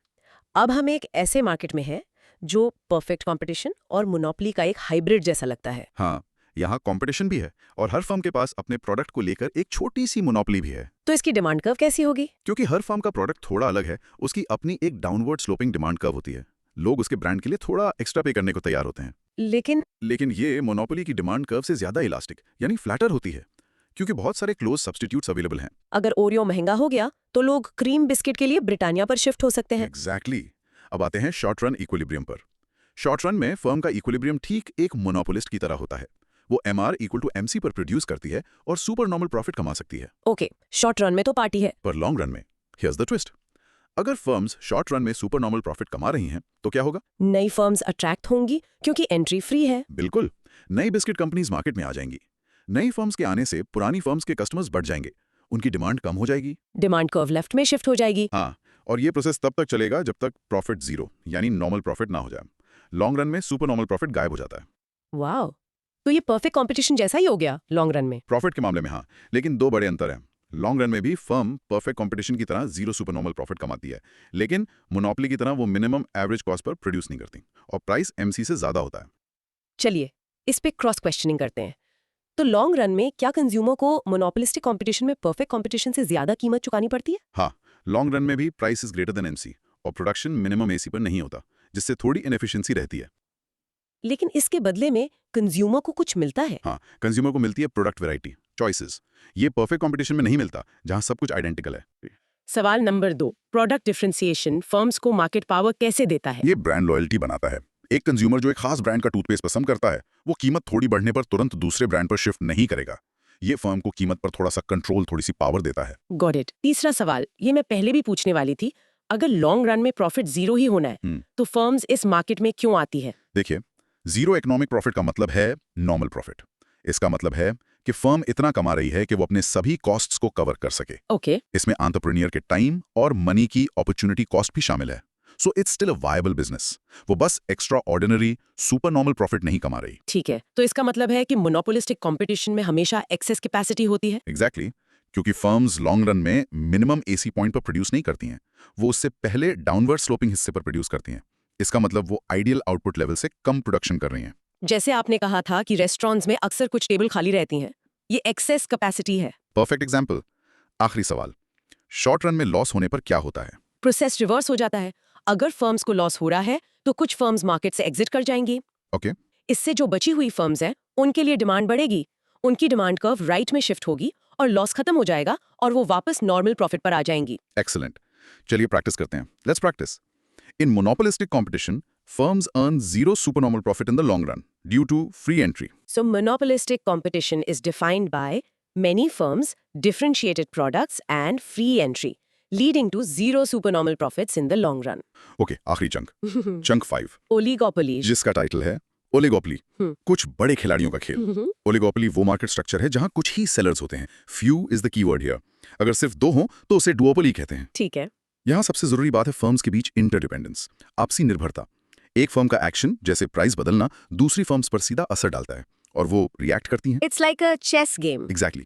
अब हम एक ऐसे मार्केट में हैं जो परफेक्ट कंपटीशन और मोनोपोली का एक हाइब्रिड जैसा लगता है। हाँ, यहाँ कंपटीशन भी है और हर फर्म के पास अपने प्रोडक्ट को लेकर एक छोटी सी मोनोपोली भी है। तो इसकी डिमांड कर्व कैसी होगी? क्योंकि हर फर्म का प्रोडक्ट थोड़ा अलग है, उसकी अपनी एक डाउनवर्ड स्लोपिंग डिमांड कर्व होती है। लोग उसके ब्रांड के लिए थोड़ा एक्स्ट्रा पे करने को तैयार होते हैं। लेकिन ये मोनोपोली की डिमांड कर्व से ज्यादा इलास्टिक यानी फ्लैटर होती है, क्योंकि बहुत सारे क्लोज सब्स्टिट्यूट्स अवेलेबल हैं। अगर ओरियो महंगा हो गया तो लोग क्रीम बिस्किट के लिए ब्रिटानिया पर शिफ्ट हो सकते हैं। एग्जैक्टली। अब आते हैं शॉर्ट रन इक्विलिब्रियम पर। शॉर्ट रन में फर्म का इक्विलिब्रियम ठीक एक मोनोपोलिस्ट की तरह होता है। वो MR इक्वल टू MC पर प्रोड्यूस करती है और सुपर नॉर्मल प्रॉफिट कमा सकती है। ओके, शॉर्ट रन में तो पार्टी है। पर लॉन्ग रन में हियर्स द ट्विस्ट। अगर फर्म्स शॉर्ट रन में सुपर नॉर्मल प्रॉफिट कमा रही हैं तो क्या होगा? नई फर्म्स अट्रैक्ट होंगी क्योंकि एंट्री फ्री है। बिल्कुल, नई बिस्किट कंपनीज मार्केट में आ जाएंगी। नई फर्म्स के आने से पुरानी फर्म्स के कस्टमर्स बढ़ जाएंगे, उनकी डिमांड कम हो जाएगी, डिमांड कर्व लेफ्ट में शिफ्ट हो जाएगी। हाँ, और ये प्रोसेस तब तक चलेगा जब तक प्रॉफिट जीरो यानी नॉर्मल प्रॉफिट ना हो जाए। लॉन्ग रन में सुपर नॉर्मल प्रॉफिट गायब हो जाता है। वाह, तो ये परफेक्ट कंपटीशन जैसा ही हो गया लॉन्ग रन में। प्रॉफिट के मामले में हाँ, लेकिन दो बड़े अंतर हैं। लॉन्ग रन में भी फर्म परफेक्ट कंपटीशन की तरह जीरो सुपर नॉर्मल प्रॉफिट कमाती है, लेकिन मोनोपोली की तरह वो minimum average cost per produce नहीं करती और प्राइस MC से ज्यादा होता है। चलिए इस पे क्रॉस क्वेश्चनिंग करते हैं। तो लॉन्ग रन में क्या कंज्यूमर को मोनोपोलिस्टिक कंपटीशन में परफेक्ट कंपटीशन से ज्यादा कीमत चुकानी पड़ती है? हाँ, लॉन्ग रन में भी price is greater than MC और प्रोडक्शन मिनिमम एसी पर नहीं होता, जिससे थोड़ी इनएफिशिएंसी रहती है। लेकिन इसके बदले में कंज्यूमर को कुछ मिलता है। हाँ, कंज्यूमर को मिलती है प्रोडक्ट वैरायटी, चॉइसेस। ये परफेक्ट कंपटीशन में नहीं मिलता, जहां सब कुछ आइडेंटिकल है। सवाल नंबर 2, प्रोडक्ट डिफरेंशिएशन फर्म्स को मार्केट पावर कैसे देता है? ये ब्रांड लॉयल्टी बनाता है। एक कंज्यूमर जो एक खास ब्रांड का टूथपेस्ट पसंद करता है, वो कीमत थोड़ी बढ़ने पर तुरंत दूसरे ब्रांड पर शिफ्ट नहीं करेगा। ये फर्म को कीमत पर थोड़ा सा कंट्रोल, थोड़ी सी पावर देता है। Got it. तीसरा सवाल, ये मैं पहले भी पूछने वाली थी, अगर लॉन्ग रन में प्रॉफिट जीरो ही होना है तो फर्म्स इस मार्केट में क्यों आती है? देखिए, जीरो इकोनॉमिक प्रॉफिट का मतलब है नॉर्मल प्रॉफिट। इसका मतलब है कि फर्म इतना कमा रही है कि वो अपने सभी कॉस्ट्स को कवर कर सके। ओके। इसमें एंटरप्रेन्योर के टाइम और मनी की अपॉर्चुनिटी कॉस्ट भी शामिल है। So it's still a viable business. वो बस extra ordinary super normal profit नहीं कमा रही। ठीक है, तो इसका मतलब है कि मोनोपोलिस्टिक कंपटीशन में हमेशा एक्सेस कैपेसिटी होती है। एग्जैक्टली क्योंकि फर्म्स लॉन्ग रन में मिनिमम एसी पॉइंट पर प्रोड्यूस नहीं करती हैं, वो उससे पहले डाउनवर्ड स्लोपिंग हिस्से पर प्रोड्यूस करती हैं। इसका मतलब वो आइडियल आउटपुट लेवल से कम प्रोडक्शन कर रही हैं। जैसे आपने कहा था कि रेस्टोरेंट्स में अक्सर कुछ टेबल खाली रहती हैं, ये एक्सेस कैपेसिटी है। Perfect example. आखिरी सवाल, शॉर्ट रन में लॉस होने पर क्या होता है? प्रोसेस रिवर्स हो जाता है। अगर फर्म्स को लॉस हो रहा है तो कुछ फर्म्स मार्केट से एग्जिट कर जाएंगी। ओके, इससे जो बची हुई फर्म्स हैं उनके लिए डिमांड बढ़ेगी, उनकी डिमांड कर्व राइट में शिफ्ट होगी और लॉस खत्म हो जाएगा और वो वापस नॉर्मल प्रॉफिट पर आ जाएंगी। एक्सीलेंट। चलिए प्रैक्टिस करते हैं। Let's practice. In monopolistic competition, firms earn zero supernormal profit in the long run due to free entry. So monopolistic competition is defined by many firms, differentiated products and free entry, leading to zero supernormal profits in the long run. Okay, आखिरी chunk, chunk 5, Oligopoly. जिसका title है oligopoly, कुछ बड़े खिलाड़ियों का खेल। Oligopoly वो market structure है जहां कुछ ही सेलर्स होते हैं। Few is the keyword here. अगर सिर्फ दो हों तो उसे डुओपोली कहते हैं। ठीक है। यहाँ सबसे जरूरी बात है फर्म्स के बीच इंटरडिपेंडेंस, आपसी निर्भरता। एक फर्म का एक्शन जैसे प्राइस बदलना दूसरी फर्म्स पर सीधा असर डालता है और वो रिएक्ट करती हैं। It's like a chess game. Exactly.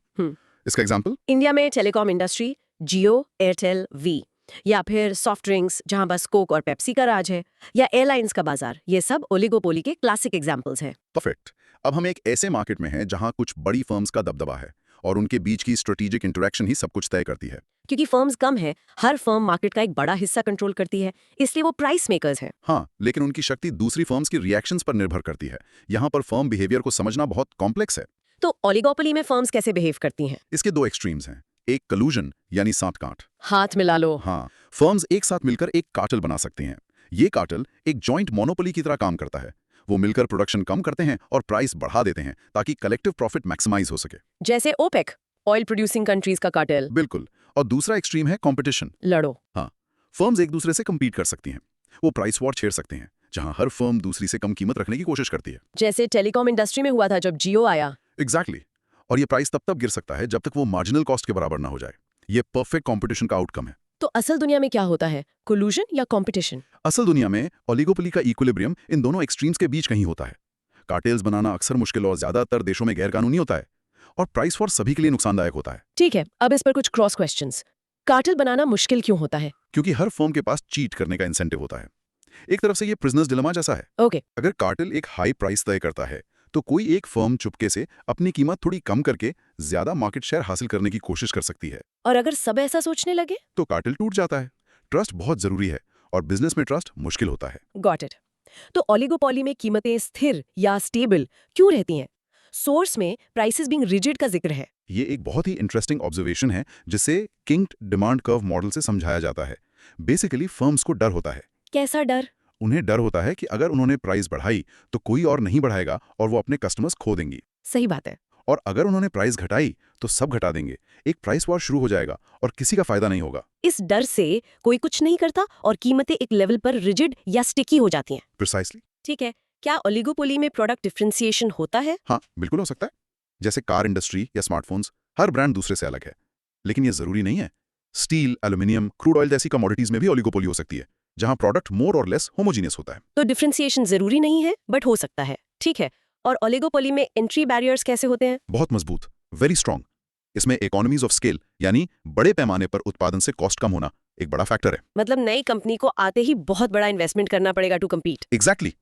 इसका एग्जांपल, इंडिया में टेलीकॉम इंडस्ट्री, जियो, एयरटेल, वी, या फिर सॉफ्ट ड्रिंक्स जहां बस कोक और पेप्सी का राज है, या एयरलाइंस का बाजार, ये सब ओलिगोपोली के क्लासिक एग्जांपल्स हैं। परफेक्ट। अब हम एक ऐसे मार्केट में हैं जहां कुछ बड़ी फर्म्स का दबदबा है और उनके बीच की स्ट्रेटेजिक इंटरेक्शन ही सब कुछ तय करती है। क्योंकि फर्म्स कम है, हर फर्म मार्केट का एक बड़ा हिस्सा कंट्रोल करती है, इसलिए वो प्राइस मेकर्स हैं। हाँ, लेकिन उनकी शक्ति दूसरी फर्म्स की रिएक्शंस पर निर्भर करती है। यहाँ पर फर्म बिहेवियर को समझना बहुत कॉम्प्लेक्स है। तो ओलिगोपोली में फर्म्स कैसे बिहेव करती हैं? इसके दो एक्सट्रीम्स हैं। एक कलूजन यानी सांठ-गांठ। हाथ मिला लो। हाँ, फर्म्स एक साथ मिलकर एक कार्टेल बना सकती हैं। ये कार्टेल एक जॉइंट मोनोपोली की तरह काम करता है। वो मिलकर प्रोडक्शन कम करते हैं और प्राइस बढ़ा देते हैं ताकि कलेक्टिव प्रॉफिट मैक्सिमाइज हो सके। जैसे ओपेक, ऑयल प्रोड्यूसिंग कंट्रीज का कार्टेल। बिल्कुल। और दूसरा एक्सट्रीम है कंपटीशन। लड़ो। हाँ, फर्म्स एक दूसरे से कम्पीट कर सकती हैं। वो प्राइस वॉर छेड़ सकते हैं, जहां हर फर्म दूसरी से कम कीमत रखने की कोशिश करती है। जैसे टेलीकॉम इंडस्ट्री में हुआ था जब जियो आया। एग्जैक्टली। और ये प्राइस तब तक गिर सकता है जब तक वो मार्जिनल कॉस्ट के बराबर ना हो जाए। ये परफेक्ट कंपटीशन का आउटकम है। तो असल दुनिया में क्या होता है, कोलूजन या कंपटीशन? असल दुनिया में ओलिगोपोली का इक्विलिब्रियम इन दोनों एक्सट्रीम्स के बीच कहीं होता है। कार्टेल्स बनाना अक्सर मुश्किल और ज्यादातर देशों में गैरकानूनी होता है और प्राइस वॉर सभी के लिए नुकसानदायक होता है। ठीक है, अब इस पर कुछ क्रॉस क्वेश्चंस। कार्टेल बनाना मुश्किल क्यों होता है? क्योंकि हर फर्म के पास चीट करने का इंसेंटिव होता है। एक तरफ से ये प्रिजनर्स डिलेमा जैसा है। ओके। अगर कार्टेल एक हाई प्राइस तय करता है तो कोई एक फर्म चुपके से अपनी कीमत थोड़ी कम करके ज्यादा मार्केट शेयर हासिल करने की कोशिश कर सकती है। और अगर सब ऐसा सोचने लगे तो कार्टेल टूट जाता है। ट्रस्ट बहुत जरूरी है और बिजनेस में ट्रस्ट मुश्किल होता है। Got it. तो ओलिगोपोली में कीमतें स्थिर या स्टेबल क्यों रहती हैं? सोर्स में प्राइसेस बीइंग रिजिड का जिक्र है। ये एक बहुत ही इंटरेस्टिंग ऑब्जर्वेशन है जिसे किंग्ड डिमांड कर्व मॉडल से समझाया जाता है। बेसिकली फर्म्स को डर होता है। कैसा डर? उन्हें डर होता है कि अगर उन्होंने प्राइस बढ़ाई तो कोई और नहीं बढ़ाएगा और वो अपने कस्टमर्स खो देंगी। सही बात है। और अगर उन्होंने प्राइस घटाई तो सब घटा देंगे, एक प्राइस वॉर शुरू हो जाएगा और किसी का फायदा नहीं होगा। इस डर से कोई कुछ नहीं करता और कीमतें एक लेवल पर रिजिड या स्टिकी हो जाती हैं। प्रिसाइसली। ठीक है, क्या ओलिगोपोली में प्रोडक्ट डिफरेंशिएशन होता है? हाँ, बिल्कुल हो सकता है। जैसे कार इंडस्ट्री या स्मार्टफोन्स, हर ब्रांड दूसरे से अलग है, लेकिन ये जरूरी नहीं है। स्टील, एल्यूमिनियम, क्रूड ऑयल जैसी कमोडिटीज में भी ओलिगोपोली हो सकती है, जहां प्रोडक्ट मोर और लेस होमोजीनियस होता है। तो डिफरेंशिएशन जरूरी नहीं है, बट हो सकता है। ठीक है, और ओलिगोपोली में एंट्री बैरियर्स कैसे होते हैं? बहुत मजबूत, वेरी स्ट्रॉन्ग। इसमें इकोनॉमीज ऑफ स्केल यानी बड़े पैमाने पर उत्पादन से कॉस्ट कम होना एक बड़ा फैक्टर है। मतलब नई कंपनी को आते ही बहुत बड़ा इन्वेस्टमेंट करना पड़ेगा टू कम्पीट। एग्जैक्टली।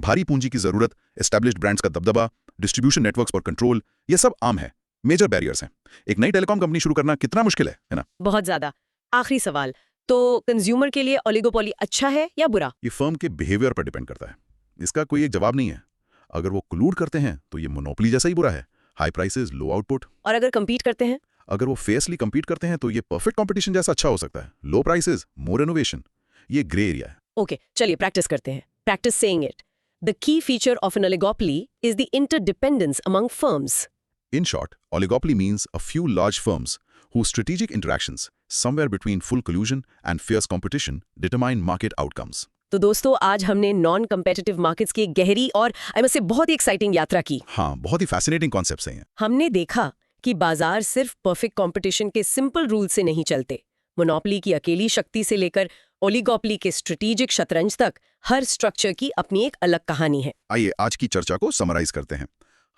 भारी पूंजी की जरूरत, एस्टैब्लिश्ड ब्रांड्स का दबदबा, डिस्ट्रीब्यूशन नेटवर्क्स पर कंट्रोल, ये सब आम है, मेजर बैरियर्स हैं। एक नई टेलीकॉम कंपनी शुरू करना कितना मुश्किल है ना? बहुत ज्यादा। आखिरी सवाल, तो कंज्यूमर के लिए ओलिगोपोली अच्छा है या बुरा? ये फर्म के बिहेवियर पर डिपेंड करता है। इसका कोई एक जवाब नहीं है। अगर वो कोलूड करते हैं तो ये मोनोपोली जैसा ही बुरा है, हाई प्राइसेस, लो आउटपुट। और अगर compete करते हैं? अगर वो फेयरली compete करते हैं तो ये परफेक्ट कंपटीशन जैसा अच्छा हो सकता है, लो प्राइसेस, मोर इनोवेशन। ये ग्रे एरिया है। ओके, चलिए प्रैक्टिस करते हैं। Practice saying it. The key feature of an oligopoly is the interdependence among firms. In short, oligopoly means a few large firms whose strategic interactions, somewhere between full collusion and fierce competition, determine market outcomes. तो दोस्तों, आज हमने non competitive markets की एक गहरी और I must say बहुत ही exciting यात्रा की। हाँ, बहुत ही फैसिनेटिंग कॉन्सेप्ट्स हैं ये। हमने देखा कि बाजार सिर्फ परफेक्ट कंपटीशन के सिंपल रूल से नहीं चलते। मोनोपोली की अकेली शक्ति से लेकर ओलिगोपोली के स्ट्रेटेजिक शतरंज तक हर स्ट्रक्चर की अपनी एक अलग कहानी है। आइए आज की चर्चा को समराइज करते हैं।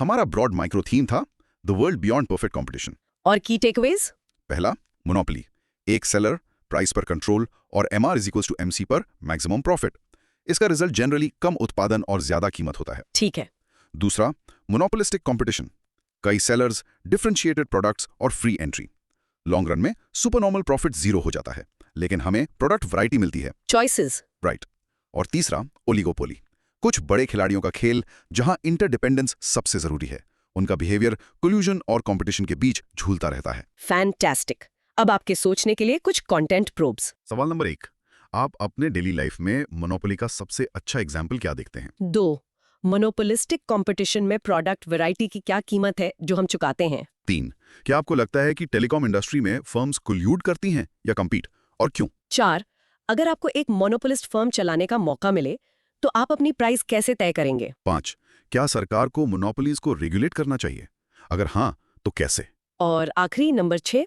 हमारा ब्रॉड माइक्रो थीम था the world beyond perfect competition. और की टेकअवेज? पहला, मोनोपोली, एक सेलर, प्राइस पर कंट्रोल और MR is equals to MC पर मैक्सिमम प्रॉफिट। इसका रिजल्ट जनरली कम उत्पादन और ज्यादा कीमत होता है। ठीक है। दूसरा, मोनोपोलिस्टिक कंपटीशन, कई सेलर्स, डिफरेंशिएटेड प्रोडक्ट्स और फ्री एंट्री। लॉन्ग रन में सुपरनॉर्मल प्रॉफिट जीरो हो जाता है, लेकिन हमें प्रोडक्ट वैरायटी मिलती है। चॉइसेस। राइट। और तीसरा, ओलिगोपोली, कुछ बड़े खिलाड़ियों का खेल जहां इंटरडिपेंडेंस सबसे जरूरी है। उनका बिहेवियर कोल्यूजन और कंपटीशन के बीच झूलता रहता है। फैंटास्टिक। अब आपके सोचने के लिए कुछ कंटेंट प्रोब्स। सवाल नंबर 1, आप अपने डेली लाइफ में मोनोपोली का सबसे अच्छा एग्जाम्पल क्या देखते हैं? 2, मोनोपोलिस्टिक कंपटीशन में प्रोडक्ट वैरायटी की क्या कीमत है जो हम चुकाते हैं? 3, क्या आपको लगता है कि टेलीकॉम इंडस्ट्री में फर्म्स कोल्यूड करती हैं या कम्पीट, और क्यों? 4, अगर आपको एक मोनोपोलिस्ट फर्म चलाने का मौका मिले तो आप अपनी प्राइस कैसे तय करेंगे? 5, क्या सरकार को मोनोपोलीज को रेगुलेट करना चाहिए? अगर हाँ, तो कैसे? और आखिरी नंबर 6,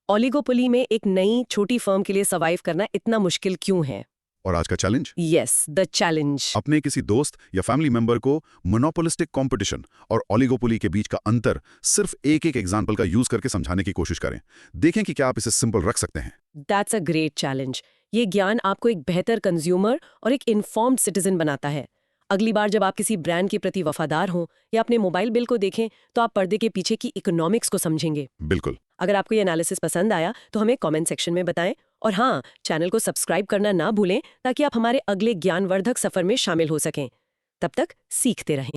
ओलिगोपोली में एक नई छोटी फर्म के लिए सर्वाइव करना इतना मुश्किल क्यों है? और आज का चैलेंज, यस, द चैलेंज। अपने किसी दोस्त या फैमिली मेंबर को मोनोपोलिस्टिक कंपटीशन और ओलिगोपोली के बीच का अंतर सिर्फ एक एक एग्जांपल का यूज करके समझाने की कोशिश करें। देखें कि क्या आप इसे सिंपल रख सकते हैं। That's a great challenge. ये ज्ञान आपको एक बेहतर कंज्यूमर और एक इन्फॉर्म्ड सिटीजन बनाता है। अगली बार जब आप किसी ब्रांड के प्रति वफादार हों या अपने मोबाइल बिल को देखें तो आप पर्दे के पीछे की इकोनॉमिक्स को समझेंगे। बिल्कुल। अगर आपको ये एनालिसिस पसंद आया तो हमें कमेंट सेक्शन में बताएं, और हाँ, चैनल को सब्सक्राइब करना ना भूलें ताकि आप हमारे अगले ज्ञानवर्धक सफर में शामिल हो सकें। तब तक सीखते रहें।